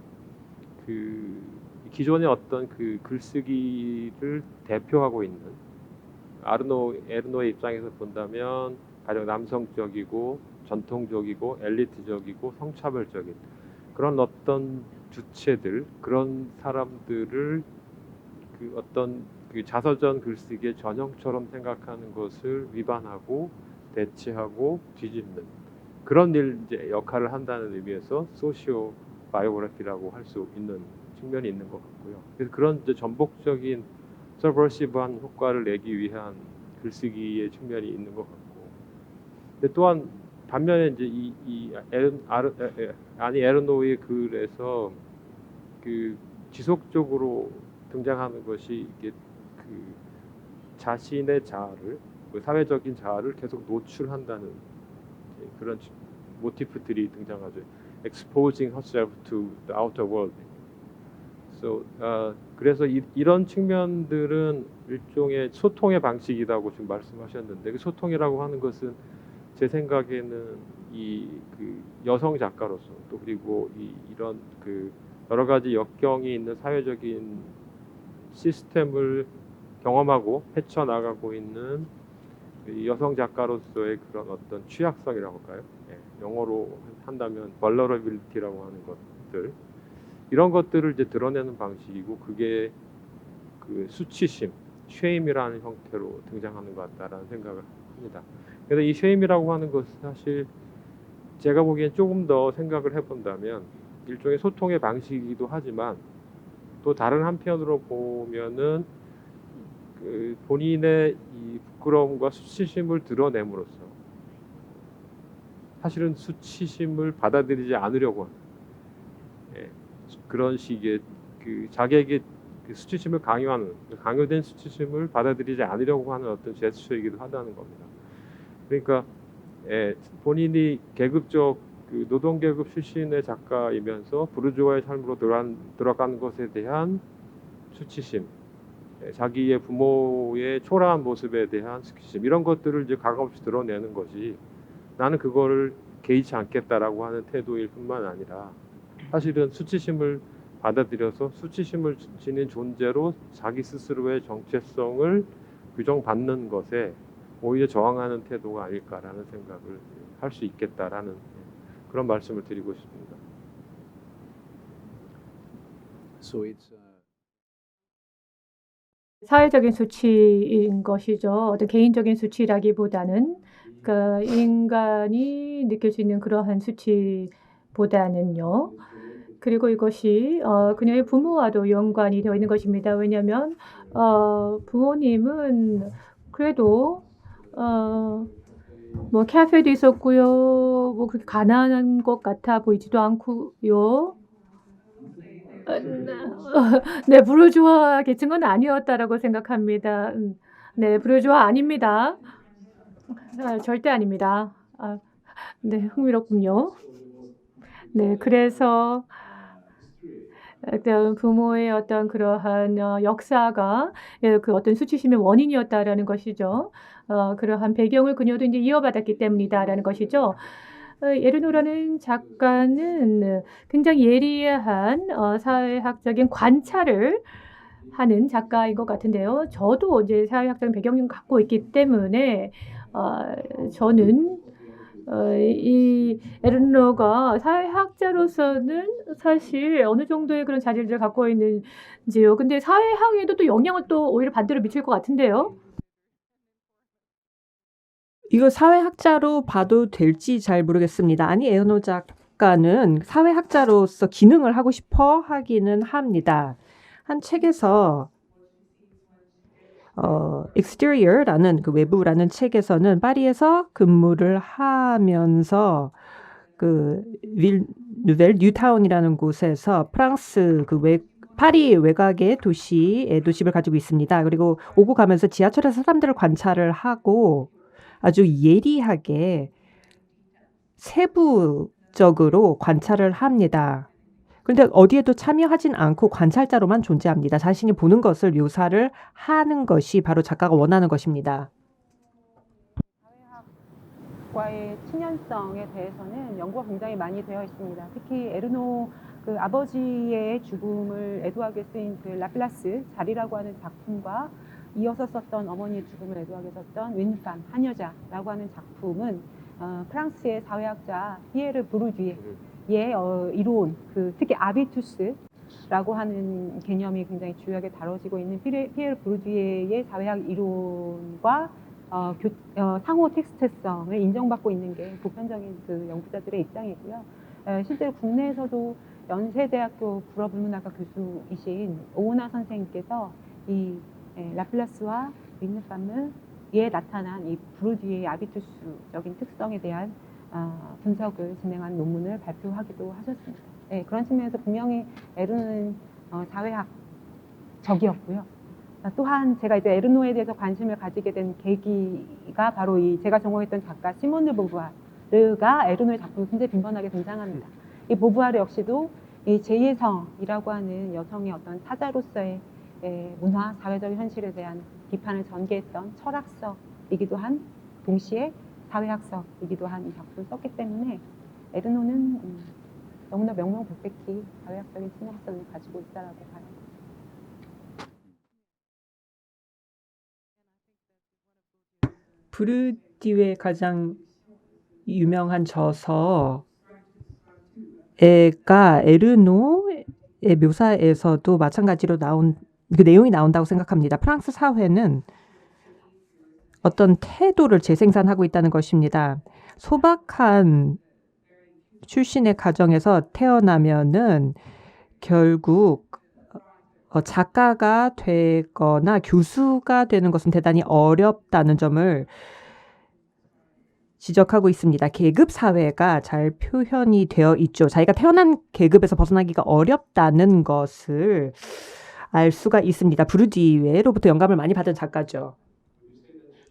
그 기존의 어떤 그 글쓰기를 대표하고 있는 에르노의 입장에서 본다면 가장 남성적이고 전통적이고 엘리트적이고 성차별적인 그런 어떤 주체들, 그런 사람들을 그 어떤 그 자서전 글쓰기의 전형처럼 생각하는 것을 위반하고 대체하고 뒤집는 그런 이제 역할을 한다는 의미에서 소시오 바이오그래피라고 할 수 있는 측면이 있는 것 같고요. 그래서 그런 이제 전복적인 서버시브한 효과를 내기 위한 글쓰기의 측면이 있는 것 같고, 근데 또한 반면에 이제 에르노의 글에서 그 지속적으로 등장하는 것이 이게 그 자신의 자아를, 그 사회적인 자아를 계속 노출한다는 그런 모티프들이 등장하죠. Exposing herself to the outer world. 그래서 이런 측면들은 일종의 소통의 방식이라고 지금 말씀하셨는데, 그 소통이라고 하는 것은 제 생각에는 그 여성 작가로서 또 그리고 이런 그 여러 가지 역경이 있는 사회적인 시스템을 경험하고 헤쳐나가고 있는 여성 작가로서의 그런 어떤 취약성이라고 할까요? 영어로 한다면 vulnerability라고 하는 것들, 이런 것들을 이제 드러내는 방식이고, 그게 그 수치심, 쉐임이라는 형태로 등장하는 것 같다라는 생각을 합니다. 그래서 이 쉐임이라고 하는 것은 사실 제가 보기엔 조금 더 생각을 해본다면 일종의 소통의 방식이기도 하지만, 또 다른 한편으로 보면은 그 본인의 이 부끄러움과 수치심을 드러냄으로써 사실은 수치심을 받아들이지 않으려고 하는 그런 식의 그 자기에게 그 수치심을 강요하는, 강요된 수치심을 받아들이지 않으려고 하는 어떤 제스처이기도 하다는 겁니다. 그러니까 본인이 계급적 그 노동계급 출신의 작가이면서 부르주아의 삶으로 들어간 것에 대한 수치심, 자기의 부모의 초라한 모습에 대한 수치심, 이런 것들을 이제 가감없이 드러내는 것이 나는 그거를 개의치 않겠다라고 하는 태도일 뿐만 아니라, 사실은 수치심을 받아들여서 수치심을 지닌 존재로 자기 스스로의 정체성을 규정받는 것에 오히려 저항하는 태도가 아닐까라는 생각을 할 수 있겠다라는 그런 말씀을 드리고 싶습니다. So it's 사회적인 수치인 것이죠. 어떤 개인적인 수치라기보다는 그 인간이 느낄 수 있는 그러한 수치보다는요. 그리고 이것이 그녀의 부모와도 연관이 되어 있는 것입니다. 왜냐하면 부모님은 그래도 뭐 카페도 있었고요. 뭐 그렇게 가난한 것 같아 보이지도 않고요. 네, 부르주아 계층은 아니었다라고 생각합니다. 네, 부르주아 아닙니다. 절대 아닙니다. 네, 흥미롭군요. 네, 그래서 어떤 부모의 어떤 그러한 역사가 그 어떤 수치심의 원인이었다라는 것이죠. 그러한 배경을 그녀도 이제 이어받았기 때문이다라는 것이죠. 에르노라는 작가는 굉장히 예리한 사회학적인 관찰을 하는 작가인 것 같은데요. 저도 이제 사회학적인 배경을 갖고 있기 때문에 저는 이 에르노가 사회학자로서는 사실 어느 정도의 그런 자질을 갖고 있는지요. 근데 사회학에도 또 영향을 또 오히려 반대로 미칠 것 같은데요. 이거 사회학자로 봐도 될지 잘 모르겠습니다. 아니, 에르노 작가는 사회학자로서 기능을 하고 싶어 하기는 합니다. 한 책에서 Exterior라는 그 외부라는 책에서는 파리에서 근무를 하면서 그 누벨 뉴타운이라는 곳에서 프랑스 파리 외곽의 도시에 도시를 가지고 있습니다. 그리고 오고 가면서 지하철에서 사람들을 관찰을 하고 아주 예리하게 세부적으로 관찰을 합니다. 그런데 어디에도 참여하진 않고 관찰자로만 존재합니다. 자신이 보는 것을 묘사를 하는 것이 바로 작가가 원하는 것입니다. 과의 친연성에 대해서는 연구가 굉장히 많이 되어 있습니다. 특히 에르노 그 아버지의 죽음을 애도하게 쓰인 그 라플라스 자리라고 하는 작품과 이어서 썼던 어머니의 죽음을 애도하게 썼던 윈팜 한여자라고 하는 작품은 프랑스의 사회학자 피에르 부르디에의 이론, 특히 아비투스라고 하는 개념이 굉장히 주요하게 다뤄지고 있는 피에르 부르디에의 사회학 이론과 상호 텍스트성을 인정받고 있는 게 보편적인 그 연구자들의 입장이고요. 실제로 국내에서도 연세대학교 불어불문학과 교수이신 오은하 선생님께서 이 라플라스와 윈느팜에 나타난 이 부르디에의 아비투스적인 특성에 대한 분석을 진행한 논문을 발표하기도 하셨습니다. 그런 측면에서 분명히 에르노는 사회학적이었고요. 또한 제가 이제 에르노에 대해서 관심을 가지게 된 계기가 바로 제가 전공했던 작가 시몬 드 보부아르가 에르노의 작품이 굉장히 빈번하게 등장합니다. 이 보부아르 역시도 이 제2의 성이라고 하는 여성의 어떤 타자로서의 문화, 사회적 현실에 대한 비판을 전개했던 철학서이기도 한 동시에 사회학서이기도 한 이 작품을 썼기 때문에 에르노는 너무나 명명백백히 사회학적인 친연성을 가지고 있다라고 봐요. 부르디유의 가장 유명한 저서가 에르노의 묘사에서도 마찬가지로 그 내용이 나온다고 생각합니다. 프랑스 사회는 어떤 태도를 재생산하고 있다는 것입니다. 소박한 출신의 가정에서 태어나면은 결국 작가가 되거나 교수가 되는 것은 대단히 어렵다는 점을 지적하고 있습니다. 계급 사회가 잘 표현이 되어 있죠. 자기가 태어난 계급에서 벗어나기가 어렵다는 것을 알 수가 있습니다. 부르디유로부터 영감을 많이 받은 작가죠.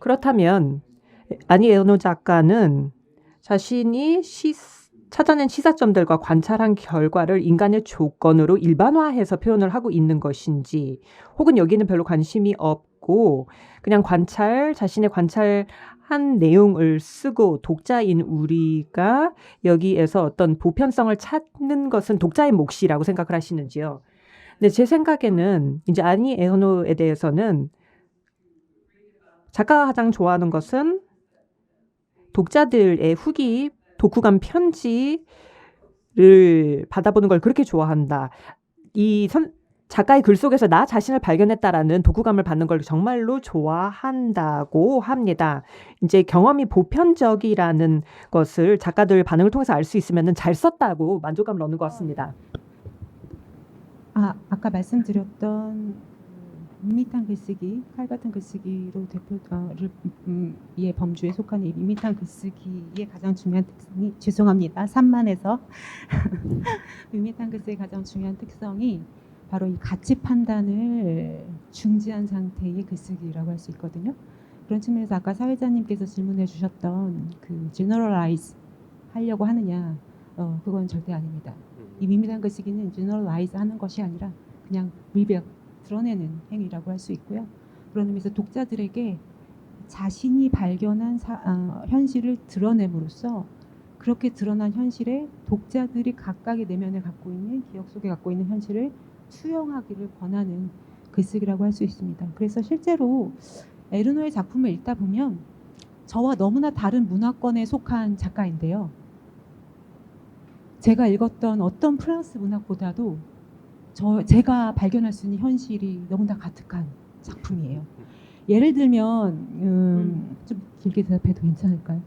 그렇다면 아니 에르노 작가는 자신이 찾아낸 시사점들과 관찰한 결과를 인간의 조건으로 일반화해서 표현을 하고 있는 것인지, 혹은 여기는 별로 관심이 없고 그냥 자신의 관찰한 내용을 쓰고 독자인 우리가 여기에서 어떤 보편성을 찾는 것은 독자의 몫이라고 생각을 하시는지요? 근데 제 생각에는 이제 아니 에르노에 대해서는 작가가 가장 좋아하는 것은 독자들의 후기, 독후감 편지를 받아보는 걸 그렇게 좋아한다. 작가의 글 속에서 나 자신을 발견했다라는 독후감을 받는 걸 정말로 좋아한다고 합니다. 이제 경험이 보편적이라는 것을 작가들 반응을 통해서 알 수 있으면 잘 썼다고 만족감을 얻는 것 같습니다. 아까 말씀드렸던 밋밋한 글쓰기, 칼 같은 글쓰기로 의 범주에 속한 이 밋밋한 글쓰기의 가장 중요한 특성이, 죄송합니다, 산만해서 밋밋한 글쓰기의 가장 중요한 특성이 바로 이 가치 판단을 중지한 상태의 글쓰기라고 할 수 있거든요. 그런 측면에서 아까 사회자님께서 질문해 주셨던 그 generalize 하려고 하느냐, 그건 절대 아닙니다. 이 밋밋한 글쓰기는 generalize 하는 것이 아니라 그냥 reveal, 드러내는 행위라고 할 수 있고요. 그런 의미에서 독자들에게 자신이 발견한 현실을 드러냄으로써 그렇게 드러난 현실에 독자들이 각각의 내면에 갖고 있는, 기억 속에 갖고 있는 현실을 수용하기를 권하는 글쓰기라고 할 수 있습니다. 그래서 실제로 에르노의 작품을 읽다 보면 저와 너무나 다른 문화권에 속한 작가인데요. 제가 읽었던 어떤 프랑스 문학보다도 제가 발견할 수 있는 현실이 너무나 가득한 작품이에요. 예를 들면 좀 길게 대답해도 괜찮을까요?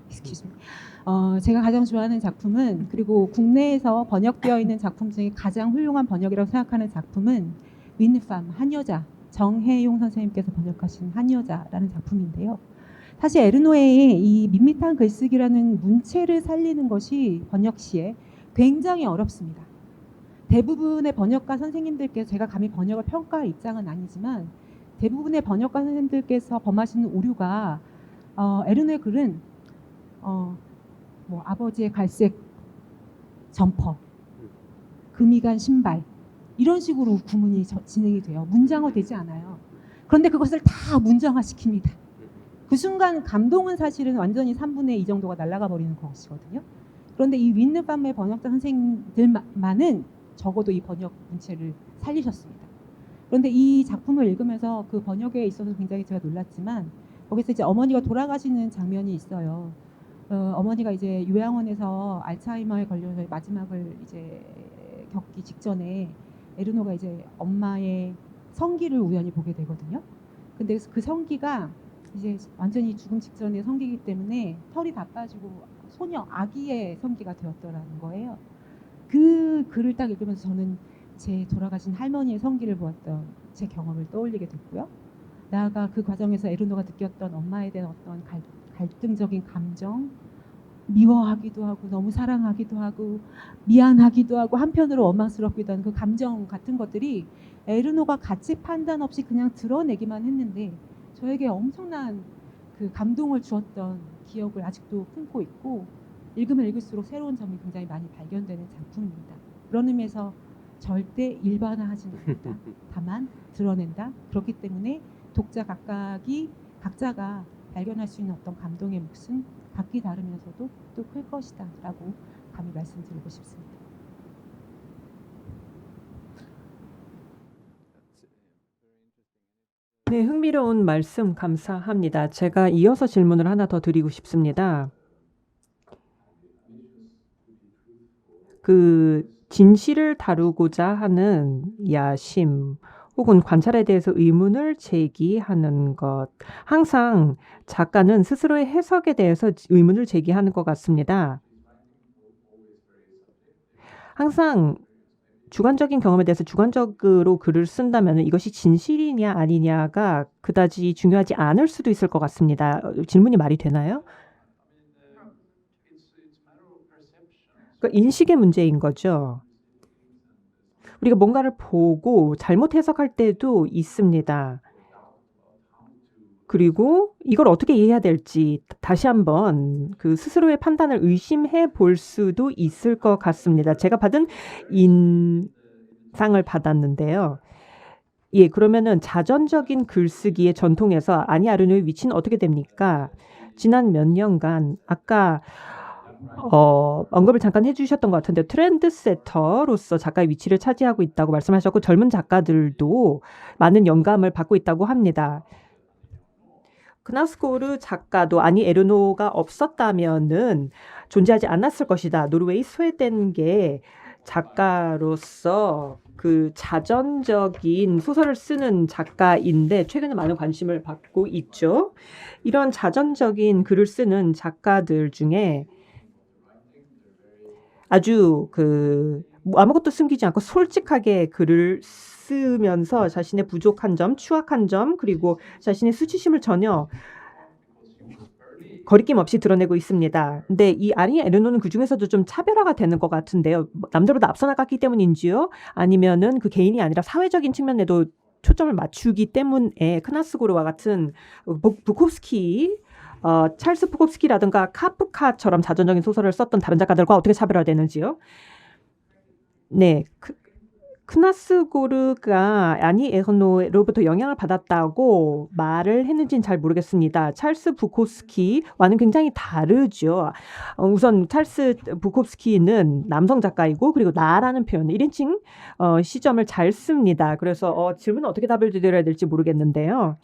Excuse me. 제가 가장 좋아하는 작품은, 그리고 국내에서 번역되어 있는 작품 중에 가장 훌륭한 번역이라고 생각하는 작품은 윈드팜, 한여자, 정혜용 선생님께서 번역하신 한여자라는 작품인데요. 사실 에르노에의 이 밋밋한 글쓰기라는 문체를 살리는 것이 번역 시에 굉장히 어렵습니다. 대부분의 번역가 선생님들께서, 제가 감히 번역을 평가할 입장은 아니지만 대부분의 번역가 선생님들께서 범하시는 오류가 에르노의 글은 뭐 아버지의 갈색 점퍼, 금이 간 신발, 이런 식으로 구문이 진행이 돼요. 문장화되지 않아요. 그런데 그것을 다 문장화시킵니다. 그 순간 감동은 사실은 완전히 3분의 2 정도가 날아가 버리는 것이거든요. 그런데 이 윈드밤의 번역자 선생님들만은 적어도 이 번역 문체를 살리셨습니다. 그런데 이 작품을 읽으면서 그 번역에 있어서 굉장히 제가 놀랐지만, 거기서 이제 어머니가 돌아가시는 장면이 있어요. 어머니가 이제 요양원에서 알츠하이머에 걸려서 마지막을 이제 겪기 직전에 에르노가 이제 엄마의 성기를 우연히 보게 되거든요. 근데 그 성기가 이제 완전히 죽음 직전의 성기이기 때문에 털이 다 빠지고 소녀, 아기의 성기가 되었더라는 거예요. 그 글을 딱 읽으면서 저는 제 돌아가신 할머니의 성기를 보았던 제 경험을 떠올리게 됐고요. 나아가 그 과정에서 에르노가 느꼈던 엄마에 대한 어떤 갈등적인 감정, 미워하기도 하고 너무 사랑하기도 하고 미안하기도 하고 한편으로 원망스럽기도 하는 그 감정 같은 것들이 에르노가 가치 판단 없이 그냥 드러내기만 했는데 저에게 엄청난 그 감동을 주었던 기억을 아직도 품고 있고, 읽으면 읽을수록 새로운 점이 굉장히 많이 발견되는 작품입니다. 그런 의미에서 절대 일반화하지는 않는다. 다만 드러낸다. 그렇기 때문에 독자 각자가 발견할 수 있는 어떤 감동의 몫은 각기 다르면서도 또 클 것이다 라고 감히 말씀드리고 싶습니다. 네, 흥미로운 말씀 감사합니다. 제가 이어서 질문을 하나 더 드리고 싶습니다. 그 진실을 다루고자 하는 야심 혹은 관찰에 대해서 의문을 제기하는 것, 항상 작가는 스스로의 해석에 대해서 의문을 제기하는 것 같습니다. 항상 주관적인 경험에 대해서 주관적으로 글을 쓴다면 이것이 진실이냐 아니냐가 그다지 중요하지 않을 수도 있을 것 같습니다. 질문이 말이 되나요? 그러니까 인식의 문제인 거죠. 우리가 뭔가를 보고 잘못 해석할 때도 있습니다. 그리고 이걸 어떻게 이해해야 될지 다시 한번 그 스스로의 판단을 의심해 볼 수도 있을 것 같습니다. 제가 받은 인상을 받았는데요. 예, 그러면은 자전적인 글쓰기의 전통에서 아니 아르노의 위치는 어떻게 됩니까? 지난 몇 년간 아까 언급을 잠깐 해주셨던 것 같은데 트렌드세터로서 작가의 위치를 차지하고 있다고 말씀하셨고 젊은 작가들도 많은 영감을 받고 있다고 합니다. 크나스고르 작가도 아니 에르노가 없었다면은 존재하지 않았을 것이다. 노르웨이 스웨덴계 작가로서 그 자전적인 소설을 쓰는 작가인데 최근에 많은 관심을 받고 있죠. 이런 자전적인 글을 쓰는 작가들 중에 아주 아무것도 숨기지 않고 솔직하게 글을 쓰면서 자신의 부족한 점, 추악한 점, 그리고 자신의 수치심을 전혀 거리낌 없이 드러내고 있습니다. 근데 이 아니 에르노는 그 중에서도 좀 차별화가 되는 것 같은데요. 남들보다 앞서 나갔기 때문인지요? 아니면은 그 개인이 아니라 사회적인 측면에도 초점을 맞추기 때문에 크나스고르와 같은 부콥스키, 찰스 부콥스키라든가 카프카처럼 자전적인 소설을 썼던 다른 작가들과 어떻게 차별화되는지요? 네, 크나스고르가 아니 에르노로부터 영향을 받았다고 말을 했는지는 잘 모르겠습니다. 찰스 부콥스키와는 굉장히 다르죠. 우선 찰스 부콥스키는 남성 작가이고 그리고 나라는 표현 1인칭 시점을 잘 씁니다. 그래서 질문은 어떻게 답을 드려야 될지 모르겠는데요.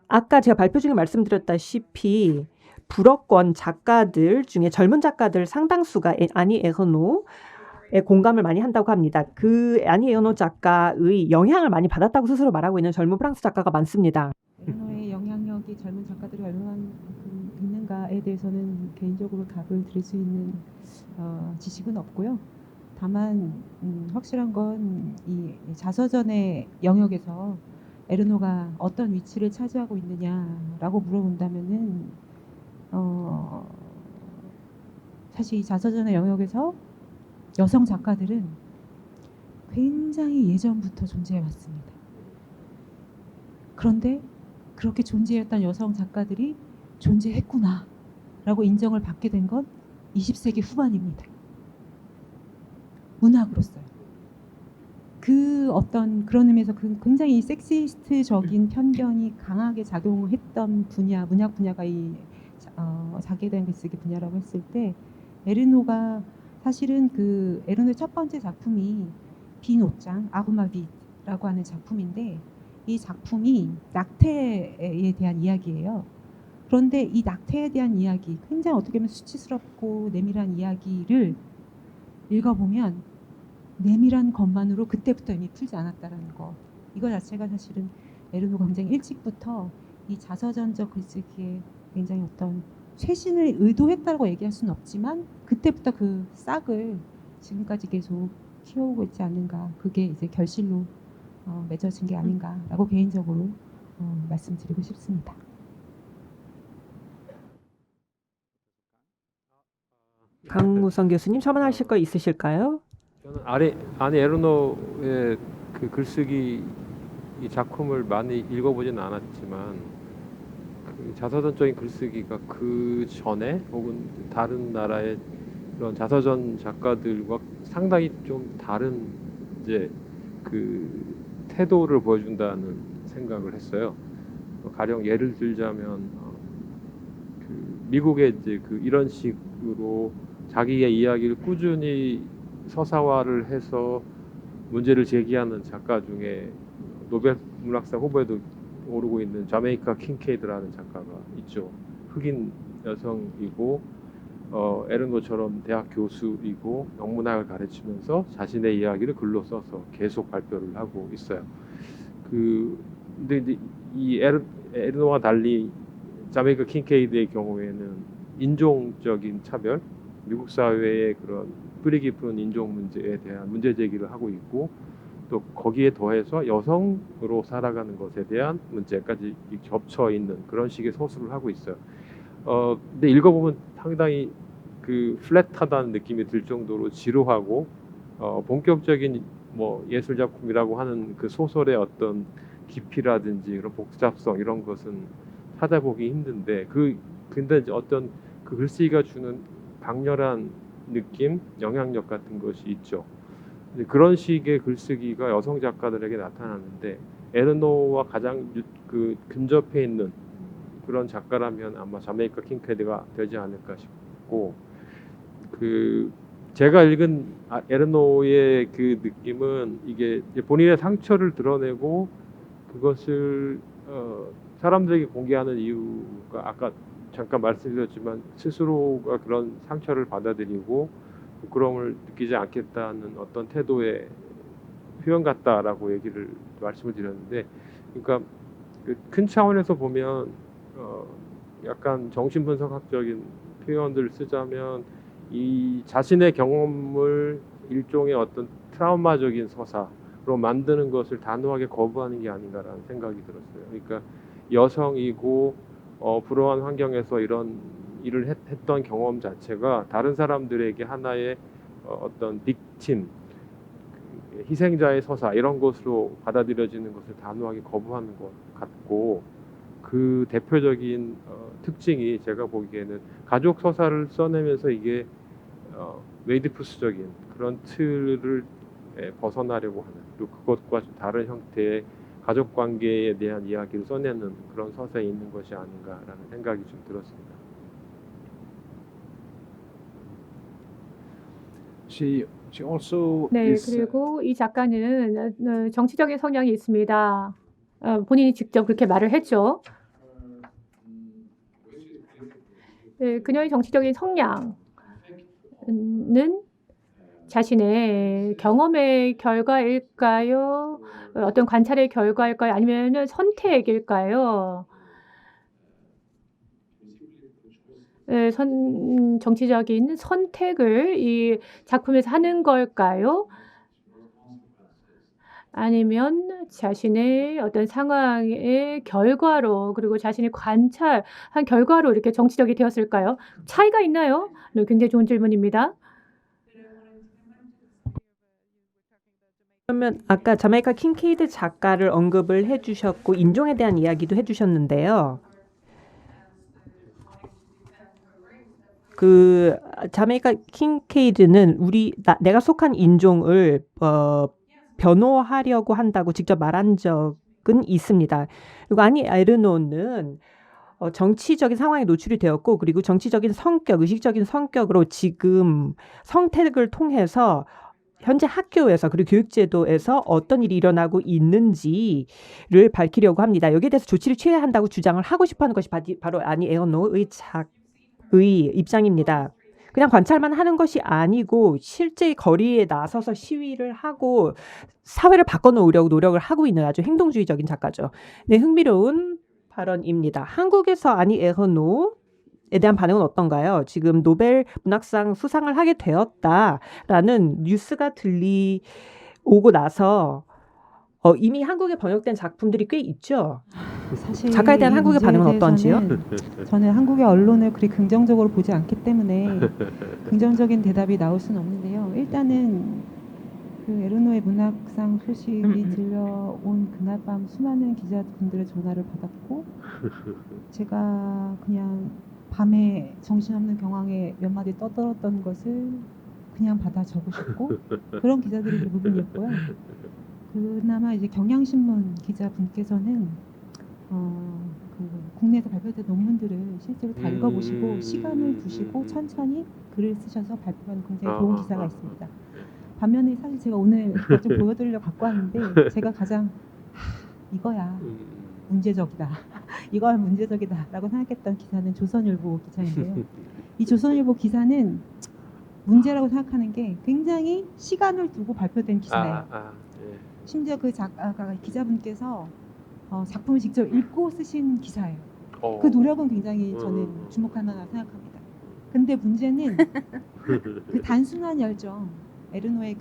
아까 제가 발표 중에 말씀드렸다시피 불어권 작가들 중에 젊은 작가들 상당수가 아니 에르노에 공감을 많이 한다고 합니다. 그 아니 에르노 작가의 영향을 많이 받았다고 스스로 말하고 있는 젊은 프랑스 작가가 많습니다. 에르노의 영향력이 젊은 작가들이 얼마나 있는가 있는가에 대해서는 개인적으로 답을 드릴 수 있는 지식은 없고요. 다만 확실한 건 이 자서전의 영역에서 에르노가 어떤 위치를 차지하고 있느냐라고 물어본다면은 사실 이 자서전의 영역에서 여성 작가들은 굉장히 예전부터 존재해 왔습니다. 그런데 그렇게 존재했던 여성 작가들이 존재했구나라고 인정을 받게 된 건 20세기 후반입니다. 문학으로서요. 그 어떤 그런 의미에서 굉장히 섹시스트적인 편견이 강하게 작용했던 분야, 문학 분야가 이 자기에 대한 글쓰기 분야라고 했을 때 에르노가 사실은 그 에르노의 첫 번째 작품이 빈 옷장 아구마빗라고 하는 작품인데 이 작품이 낙태에 대한 이야기예요. 그런데 이 낙태에 대한 이야기, 굉장히 어떻게 보면 수치스럽고 내밀한 이야기를 읽어보면 내밀한 것만으로 그때부터 이미 풀지 않았다라는 거. 이거 자체가 사실은 에르노가 굉장히 일찍부터 이 자서전적 글쓰기에 굉장히 어떤 쇄신을 의도했다고 얘기할 수는 없지만 그때부터 그 싹을 지금까지 계속 키워오고 있지 않는가. 그게 이제 결실로 맺어진 게 아닌가라고 개인적으로 말씀드리고 싶습니다. 강우성 교수님 첨언하실 거 있으실까요? 저는 아니 에르노의 그 글쓰기 이 작품을 많이 읽어보지는 않았지만 그 자서전적인 글쓰기가 그 전에 혹은 다른 나라의 그런 자서전 작가들과 상당히 좀 다른 이제 그 태도를 보여준다는 생각을 했어요. 가령 예를 들자면 그 미국의 이제 그 이런 식으로 자기의 이야기를 꾸준히 서사화를 해서 문제를 제기하는 작가 중에 노벨 문학상 후보에도 오르고 있는 자메이카 킹케이드라는 작가가 있죠. 흑인 여성이고 에르노처럼 대학 교수이고 영문학을 가르치면서 자신의 이야기를 글로 써서 계속 발표를 하고 있어요. 근데 이제 이 에르노와 달리 자메이카 킹케이드의 경우에는 인종적인 차별, 미국 사회의 그런 뿌리 깊은 인종 문제에 대한 문제 제기를 하고 있고 또 거기에 더해서 여성으로 살아가는 것에 대한 문제까지 겹쳐 있는 그런 식의 서술을 하고 있어요. 근데 읽어보면 상당히 그 플랫하다는 느낌이 들 정도로 지루하고 본격적인 뭐 예술 작품이라고 하는 그 소설의 어떤 깊이라든지 그런 복잡성 이런 것은 찾아보기 힘든데 근데 이제 어떤 그 글쓰기가 주는 강렬한 느낌, 영향력 같은 것이 있죠. 그런 식의 글쓰기가 여성 작가들에게 나타나는데 에르노와 가장 그 근접해 있는 그런 작가라면 아마 자메이카 킹케이드가 되지 않을까 싶고 제가 읽은 에르노의 그 느낌은 이게 본인의 상처를 드러내고 그것을 사람들에게 공개하는 이유가 아까 잠깐 말씀드렸지만 스스로가 그런 상처를 받아들이고 부끄러움을 느끼지 않겠다는 어떤 태도의 표현 같다라고 말씀을 드렸는데, 그러니까 큰 차원에서 보면 약간 정신분석학적인 표현들을 쓰자면 이 자신의 경험을 일종의 어떤 트라우마적인 서사로 만드는 것을 단호하게 거부하는 게 아닌가라는 생각이 들었어요. 그러니까 여성이고 불우한 환경에서 이런 일을 했던 경험 자체가 다른 사람들에게 하나의 어떤 빅팀, 희생자의 서사 이런 것으로 받아들여지는 것을 단호하게 거부하는 것 같고 그 대표적인 특징이 제가 보기에는 가족 서사를 써내면서 이게 웨이드푸스적인 그런 틀을 벗어나려고 하는 그리고 그것과 좀 다른 형태의 가족 관계에 대한 이야기를 써내는 그런 서사에 있는 것이 아닌가라는 생각이 좀 들었습니다. She also 네, is 그리고 이 작가는 정치적인 성향이 있습니다. 본인이 직접 그렇게 말을 했죠. 네, 그녀의 정치적인 성향은 자신의 경험의 결과일까요? 어떤 관찰의 결과일까요? 아니면 선택일까요? 정치적인 선택을 이 작품에서 하는 걸까요? 아니면 자신의 어떤 상황의 결과로 그리고 자신이 관찰한 결과로 이렇게 정치적이 되었을까요? 차이가 있나요? 네, 굉장히 좋은 질문입니다. 그러면 아까 자메이카 킹케이드 작가를 언급을 해주셨고 인종에 대한 이야기도 해주셨는데요. 그 자메이카 킹케이드는 내가 속한 인종을 변호하려고 한다고 직접 말한 적은 있습니다. 그리고 아니 에르노는 정치적인 상황에 노출이 되었고 그리고 정치적인 성격, 의식적인 성격으로 지금 성택을 통해서 현재 학교에서 그리고 교육제도에서 어떤 일이 일어나고 있는지를 밝히려고 합니다. 여기에 대해서 조치를 취해야 한다고 주장을 하고 싶어하는 것이 바로 아니 에르노의 입장입니다. 그냥 관찰만 하는 것이 아니고 실제 거리에 나서서 시위를 하고 사회를 바꿔놓으려고 노력을 하고 있는 아주 행동주의적인 작가죠. 네, 흥미로운 발언입니다. 한국에서 아니 에르노에 대한 반응은 어떤가요? 지금 노벨 문학상 수상을 하게 되었다라는 뉴스가 들리오고 나서 이미 한국에 번역된 작품들이 꽤 있죠. 사실 작가에 대한 이 한국의 문제에 반응은 어떤지요? 대해서는 저는 한국의 언론을 그리 긍정적으로 보지 않기 때문에 긍정적인 대답이 나올 수는 없는데요. 일단은 그 에르노의 문학상 소식이 들려온 그날 밤 수많은 기자분들의 전화를 받았고 제가 그냥 밤에 정신없는 경황에 몇 마디 떠들었던 것을 그냥 받아 적으셨고 그런 기자들이 대부분이었고요. 그나마 이제 경향신문 기자분께서는 그 국내에서 발표된 논문들을 실제로 다 읽어보시고 시간을 두시고 천천히 글을 쓰셔서 발표한 굉장히 좋은 기사가 있습니다. 반면에 사실 제가 오늘 이걸 좀 보여드리려고 갖고 왔는데 제가 가장 이거야 문제적이다. 이건 문제적이다 라고 생각했던 기사는 조선일보 기사인데요. 이 조선일보 기사는 문제라고 생각하는 게 굉장히 시간을 두고 발표된 기사예요. 심지어 그 기자분께서 작품을 직접 읽고 쓰신 기사예요. 그 노력은 굉장히 저는 주목할 만하다고 생각합니다. 근데 문제는 그 단순한 열정, 에르노의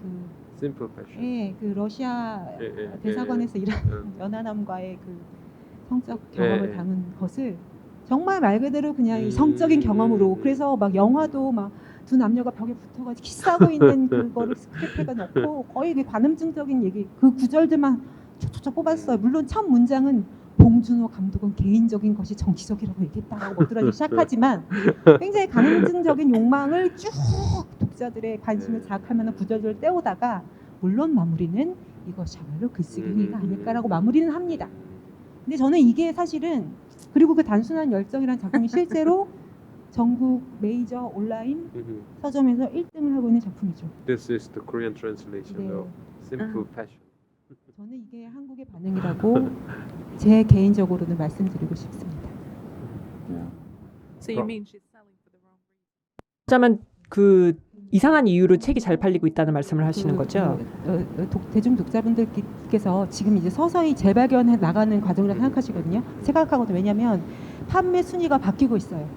Simple passion. 그 러시아 예, 대사관에서 일하는 연하남과의 그 성적 경험을 예. 담은 것을 정말 말 그대로 그냥 이 성적인 경험으로 그래서 막 영화도 막 두 남녀가 벽에 붙어가지고 키스하고 있는 그거를 스크립트가 넣고 거의 그 관음증적인 얘기 그 구절들만 촉촉촉 뽑았어요. 물론 첫 문장은 봉준호 감독은 개인적인 것이 정치적이라고 얘기했다라고 뭐더라도 시작하지만 굉장히 관음증적인 욕망을 쭉 독자들의 관심을 자극할 만한 구절들을 떼오다가 물론 마무리는 이것이야말로 글쓰기 행위가 아닐까라고 마무리는 합니다. 근데 저는 이게 사실은 그리고 그 단순한 열정이라는 작품이 실제로 전국 메이저 온라인 서점에서 1등을 하고 있는 작품이죠. This is the Korean translation 네. of Simple Passion. 저는 이게 한국의 반응이라고 제 개인적으로는 말씀드리고 싶습니다. So you mean she's selling for the wrong reason? 어쩌면 그 이상한 이유로 책이 잘 팔리고 있다는 말씀을 하시는 거죠? 대중 독자분들께서 지금 이제 서서히 재발견해 나가는 과정이라고 생각하시거든요. 생각하거든요. 왜냐하면 판매 순위가 바뀌고 있어요.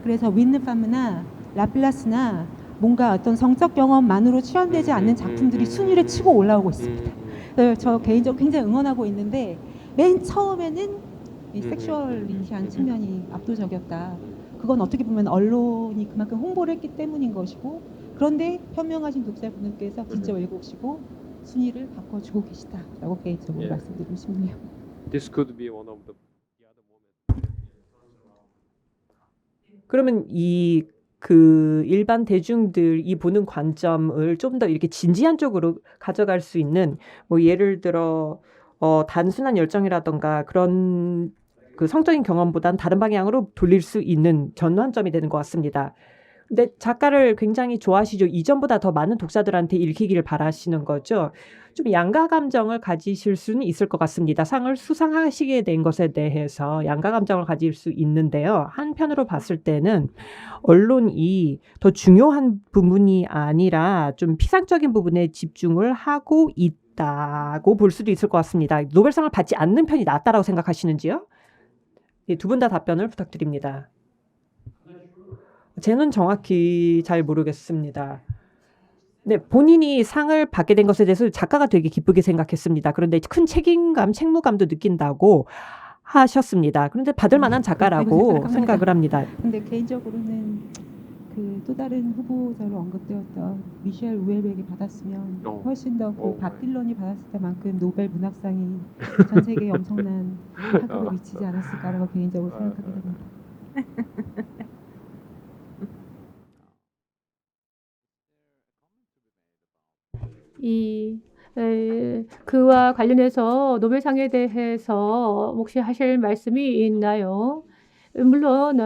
그래서 윈느팜이나 라플라스나 뭔가 어떤 성적 경험만으로 출연되지 않는 작품들이 순위를 치고 올라오고 있습니다. 그래서 저 개인적으로 굉장히 응원하고 있는데 맨 처음에는 이 섹슈얼리티한 측면이 압도적이었다. 그건 어떻게 보면 언론이 그만큼 홍보를 했기 때문인 것이고 그런데 현명하신 독자분들께서 직접 읽으시고 순위를 바꿔주고 계시다라고 개인적으로 말씀드리고 싶네요. This could be one of the other moments. 그러면 일반 대중들이 보는 관점을 좀 더 이렇게 진지한 쪽으로 가져갈 수 있는 뭐 예를 들어 단순한 열정이라던가 그런 그 성적인 경험보다는 다른 방향으로 돌릴 수 있는 전환점이 되는 것 같습니다. 근데 작가를 굉장히 좋아하시죠. 이전보다 더 많은 독자들한테 읽히기를 바라시는 거죠. 좀 양가 감정을 가지실 수는 있을 것 같습니다. 상을 수상하시게 된 것에 대해서 양가 감정을 가질 수 있는데요. 한편으로 봤을 때는 언론이 더 중요한 부분이 아니라 좀 피상적인 부분에 집중을 하고 있다고 볼 수도 있을 것 같습니다. 노벨상을 받지 않는 편이 낫다라고 생각하시는지요? 네, 두 분 다 답변을 부탁드립니다. 저는 정확히 잘 모르겠습니다. 네, 본인이 상을 받게 된 것에 대해서 작가가 되게 기쁘게 생각했습니다. 그런데 큰 책임감, 책무감도 느낀다고 하셨습니다. 그런데 받을 만한 작가라고 생각을 합니다. 근데 개인적으로는 그 또 다른 후보자로 언급되었던 미셸 우엘백이 받았으면 훨씬 더 그 밥 딜런이 받았을 때만큼 노벨 문학상이 전 세계에 엄청난 타격을 미치지 않았을까라고 개인적으로 생각하게 됩니다. 그와 관련해서 노벨상에 대해서 혹시 하실 말씀이 있나요? 물론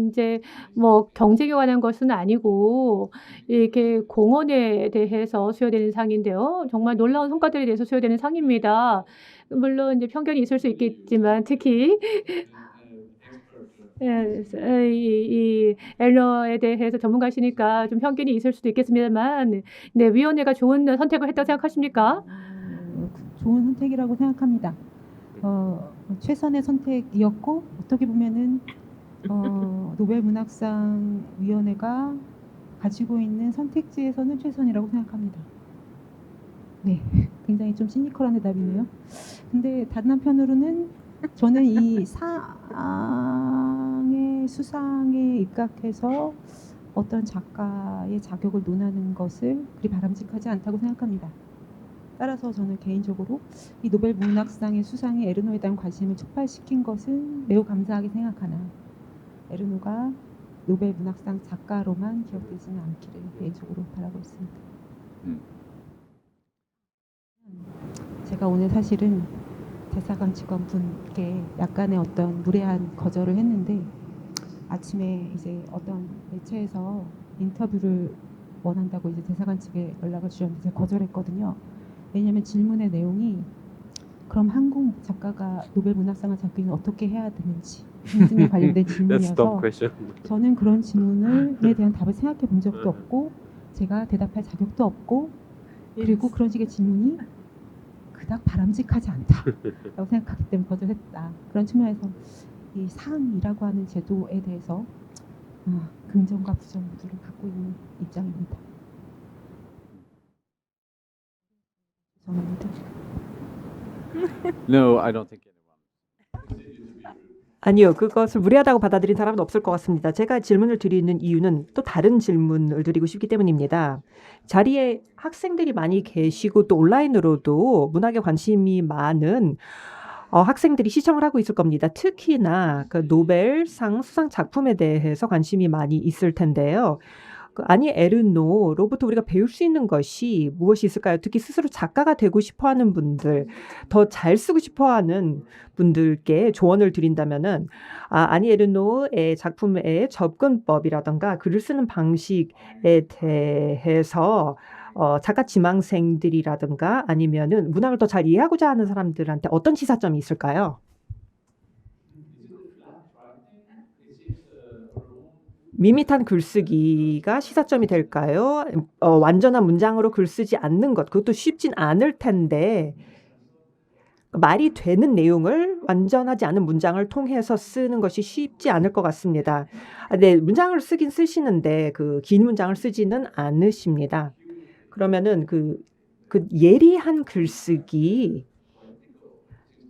이제 뭐 경쟁에 관한 것은 아니고 이렇게 공헌에 대해서 수여되는 상인데요. 정말 놀라운 성과들에 대해서 수여되는 상입니다. 물론 이제 편견이 있을 수 있겠지만 특히 이 엘러에 대해서 전문가시니까 좀 편견이 있을 수도 있겠습니다만, 네, 위원회가 좋은 선택을 했다고 생각하십니까? 좋은 선택이라고 생각합니다. 최선의 선택이었고 어떻게 보면은 노벨 문학상 위원회가 가지고 있는 선택지에서는 최선이라고 생각합니다. 네, 굉장히 좀 시니컬한 대답이네요. 근데 다른 한편으로는 저는 이 상의 수상에 입각해서 어떤 작가의 자격을 논하는 것을 그리 바람직하지 않다고 생각합니다. 따라서 저는 개인적으로 이 노벨 문학상의 수상이 에르노에 대한 관심을 촉발시킨 것은 매우 감사하게 생각하나 에르노가 노벨 문학상 작가로만 기억되지는 않기를 개인적으로 바라고 있습니다. 제가 오늘 사실은 대사관 직원분께 약간의 어떤 무례한 거절을 했는데 아침에 이제 어떤 매체에서 인터뷰를 원한다고 이제 대사관 측에 연락을 주셨는데 제가 거절했거든요. 왜냐하면 질문의 내용이 그럼 한국 작가가 노벨 문학상을 잡기는 어떻게 해야 되는지 등등에 관련된 That's dumb 질문이어서 question. 저는 그런 질문에 대한 답을 생각해 본 적도 없고 제가 대답할 자격도 없고 그리고 그런 식의 질문이 그닥 바람직하지 않다라고 생각하기 때문에 거절했다. 그런 측면에서 이 상이라고 하는 제도에 대해서 긍정과 부정 모두를 갖고 있는 입장입니다. 죄송합니다. No, I don't think anyone. 아니요, 그것을 무례하다고 받아들인 사람은 없을 것 같습니다. 제가 질문을 드리는 이유는 또 다른 질문을 드리고 싶기 때문입니다. 자리에 학생들이 많이 계시고 또 온라인으로도 문학에 관심이 많은 학생들이 시청을 하고 있을 겁니다. 특히나 그 노벨상 수상 작품에 대해서 관심이 많이 있을 텐데요. 아니 에르노로부터 우리가 배울 수 있는 것이 무엇이 있을까요? 특히 스스로 작가가 되고 싶어하는 분들, 더 잘 쓰고 싶어하는 분들께 조언을 드린다면은 아니 에르노의 작품의 접근법이라던가 글을 쓰는 방식에 대해서 작가 지망생들이라든가 아니면은 문학을 더 잘 이해하고자 하는 사람들한테 어떤 시사점이 있을까요? 밋밋한 글쓰기가 시사점이 될까요? 완전한 문장으로 글 쓰지 않는 것, 그것도 쉽진 않을 텐데 말이 되는 내용을 완전하지 않은 문장을 통해서 쓰는 것이 쉽지 않을 것 같습니다. 네, 문장을 쓰긴 쓰시는데 그 긴 문장을 쓰지는 않으십니다. 그러면은 그 예리한 글쓰기,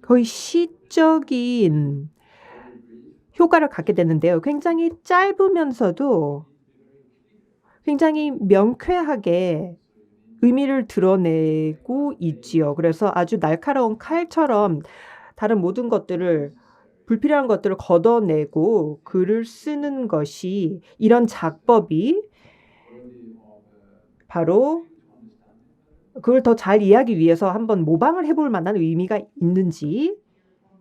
거의 시적인 효과를 갖게 되는데요. 굉장히 짧으면서도 굉장히 명쾌하게 의미를 드러내고 있지요. 그래서 아주 날카로운 칼처럼 다른 모든 것들을 불필요한 것들을 걷어내고 글을 쓰는 것이 이런 작법이 바로 그걸 더 잘 이해하기 위해서 한번 모방을 해볼 만한 의미가 있는지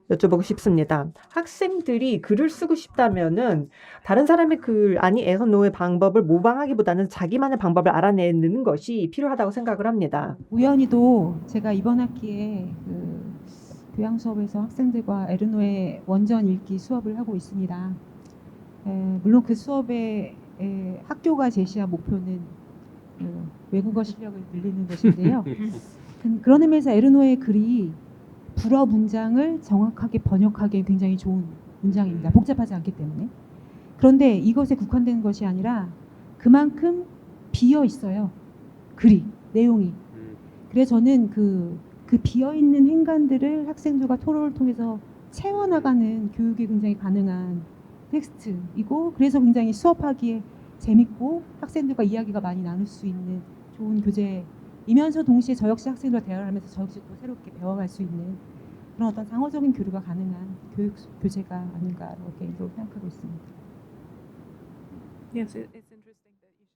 여쭤보고 싶습니다. 학생들이 글을 쓰고 싶다면은 다른 사람의 글 아니 에르노의 방법을 모방하기보다는 자기만의 방법을 알아내는 것이 필요하다고 생각을 합니다. 우연히도 제가 이번 학기에 그 교양 수업에서 학생들과 에르노의 원전 읽기 수업을 하고 있습니다. 물론 그 수업에 학교가 제시한 목표는 외국어 실력을 늘리는 것인데요. 그런 의미에서 에르노의 글이 불어 문장을 정확하게 번역하기에 굉장히 좋은 문장입니다. 복잡하지 않기 때문에. 그런데 이것에 국한된 것이 아니라 그만큼 비어 있어요. 글이, 내용이. 그래서 저는 그 비어 있는 행간들을 학생들과 토론을 통해서 채워나가는 교육이 굉장히 가능한 텍스트이고, 그래서 굉장히 수업하기에 재밌고 학생들과 이야기가 많이 나눌 수 있는 좋은 교재이면서 동시에 저 역시 학생들과 대화를 하면서 저 역시 또 새롭게 배워갈 수 있는 그런 어떤 상호적인 교류가 가능한 교육 교재가 아닌가라고 개인적으로 생각하고 있습니다. Yes, it's interesting that you should.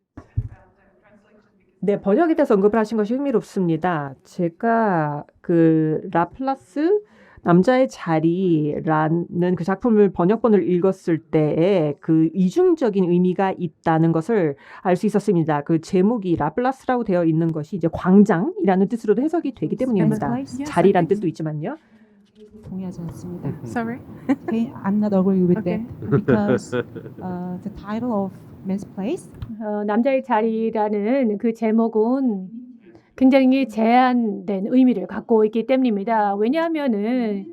네, 번역에 대해서 언급을 하신 것이 흥미롭습니다. 제가 그 라플라스 남자의 자리라는 그 작품을 번역본을 읽었을 때에 그 이중적인 의미가 있다는 것을 알 수 있었습니다. 그 제목이 라플라스라고 되어 있는 것이 이제 광장이라는 뜻으로도 해석이 되기 때문입니다. Place? 자리란 뜻도 있지만요. 동의하지 않습니다. Sorry. Okay, I'm not agree with Okay. that because the title of Man's Place 남자의 자리라는 그 제목은 굉장히 제한된 의미를 갖고 있기 때문입니다. 왜냐하면은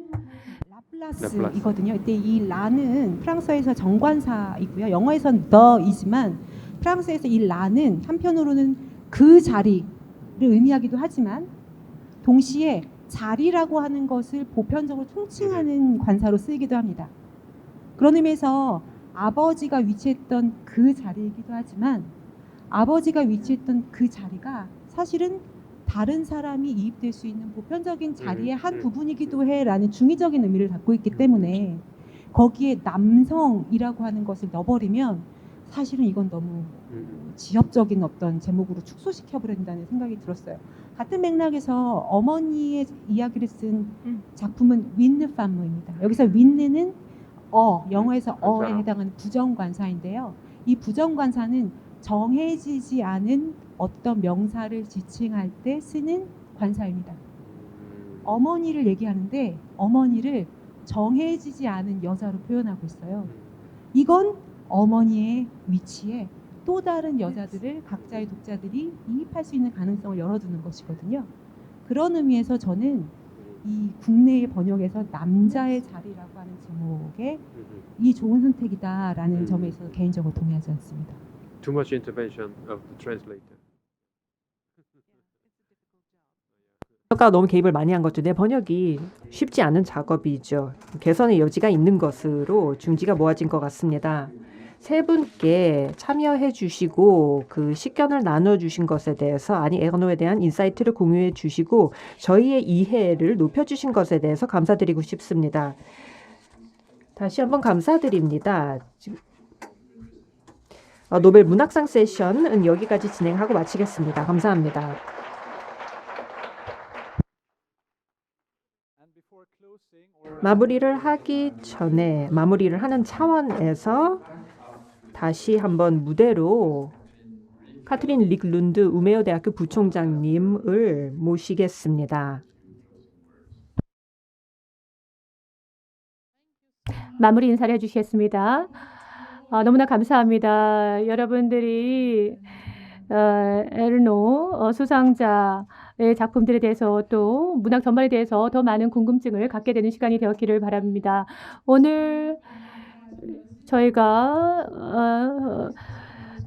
라플라스이거든요. 이때 이 라는 프랑스어에서 정관사이고요. 영어에선 the이지만 프랑스에서 이 라는 한편으로는 그 자리를 의미하기도 하지만 동시에 자리라고 하는 것을 보편적으로 통칭하는 관사로 쓰이기도 합니다. 그런 의미에서 아버지가 위치했던 그 자리이기도 하지만 아버지가 위치했던 그 자리가 사실은 다른 사람이 이입될 수 있는 보편적인 자리의 한 부분이기도 해라는 중의적인 의미를 갖고 있기 때문에 거기에 남성이라고 하는 것을 넣어버리면 사실은 이건 너무 지엽적인 어떤 제목으로 축소시켜버린다는 생각이 들었어요. 같은 맥락에서 어머니의 이야기를 쓴 작품은 윈느 파무입니다. 여기서 윈느는 영어에서 어에 해당하는 부정관사인데요. 이 부정관사는 정해지지 않은 어떤 명사를 지칭할 때 쓰는 관사입니다. 어머니를 얘기하는데 어머니를 정해지지 않은 여자로 표현하고 있어요. 이건 어머니의 위치에 또 다른 여자들을 각자의 독자들이 이입할 수 있는 가능성을 열어두는 것이거든요. 그런 의미에서 저는 이 국내의 번역에서 남자의 자리라고 하는 제목에 이 좋은 선택이다라는 점에 있어서 개인적으로 동의하지 않습니다. Too much intervention of the translator. 번역가가 너무 개입을 많이 한 거죠. 내 번역이 쉽지 않은 작업이죠. 개선의 여지가 있는 것으로 중지가 모아진 것 같습니다. 세 분께 참여해 주시고 그 식견을 나눠 주신 것에 대해서 아니 에르노에 대한 인사이트를 공유해 주시고 저희의 이해를 높여 주신 것에 대해서 감사드리고 싶습니다. 다시 한번 감사드립니다. 노벨 문학상 세션은 여기까지 진행하고 마치겠습니다. 감사합니다. 마무리를 하기 전에 마무리를 하는 차원에서 다시 한번 무대로 카트린 릭룬드 우메어 대학교 부총장님을 모시겠습니다. 마무리 인사를 해주시겠습니다. 너무나 감사합니다. 여러분들이 에르노 수상자의 작품들에 대해서 또 문학 전반에 대해서 더 많은 궁금증을 갖게 되는 시간이 되었기를 바랍니다. 오늘 저희가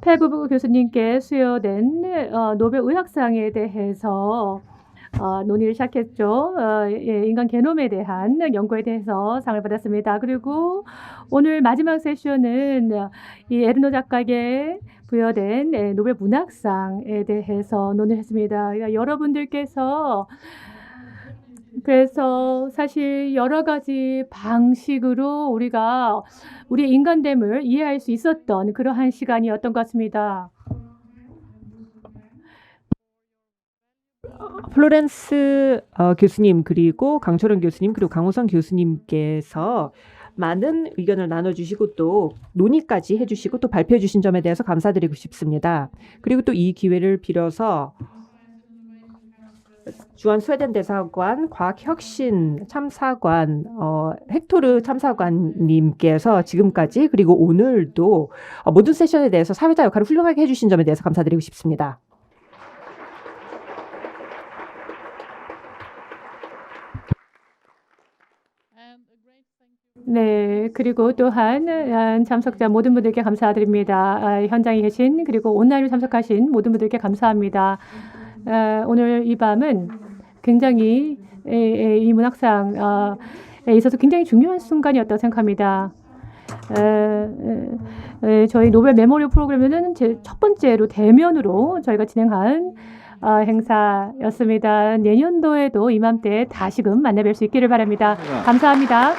페브 교수님께 수여된 노벨 의학상에 대해서 논의를 시작했죠. 인간 게놈에 대한 연구에 대해서 상을 받았습니다. 그리고 오늘 마지막 세션은 이 에르노 작가에게 부여된 노벨 문학상에 대해서 논의를 했습니다. 그러니까 여러분들께서 그래서 사실 여러 가지 방식으로 우리가 우리의 인간됨을 이해할 수 있었던 그러한 시간이었던 것 같습니다. 플로렌스 교수님 그리고 강철원 교수님 그리고 강호선 교수님께서 많은 의견을 나눠주시고 또 논의까지 해주시고 또 발표해 주신 점에 대해서 감사드리고 싶습니다. 그리고 또 이 기회를 빌어서 주한 스웨덴 대사관 과학혁신 참사관 헥토르 참사관님께서 지금까지 그리고 오늘도 모든 세션에 대해서 사회자 역할을 훌륭하게 해주신 점에 대해서 감사드리고 싶습니다. And a great thank you. 네, 그리고 또한 참석자 모든 분들께 감사드립니다. 현장에 계신 그리고 온라인으로 참석하신 모든 분들께 감사합니다. 오늘 이 밤은 굉장히 이 문학상에 있어서 굉장히 중요한 순간이었다고 생각합니다. 저희 노벨 메모리얼 프로그램은 제 첫 번째로 대면으로 저희가 진행한 행사였습니다. 내년도에도 이맘때 다시금 만나뵐 수 있기를 바랍니다. 감사합니다.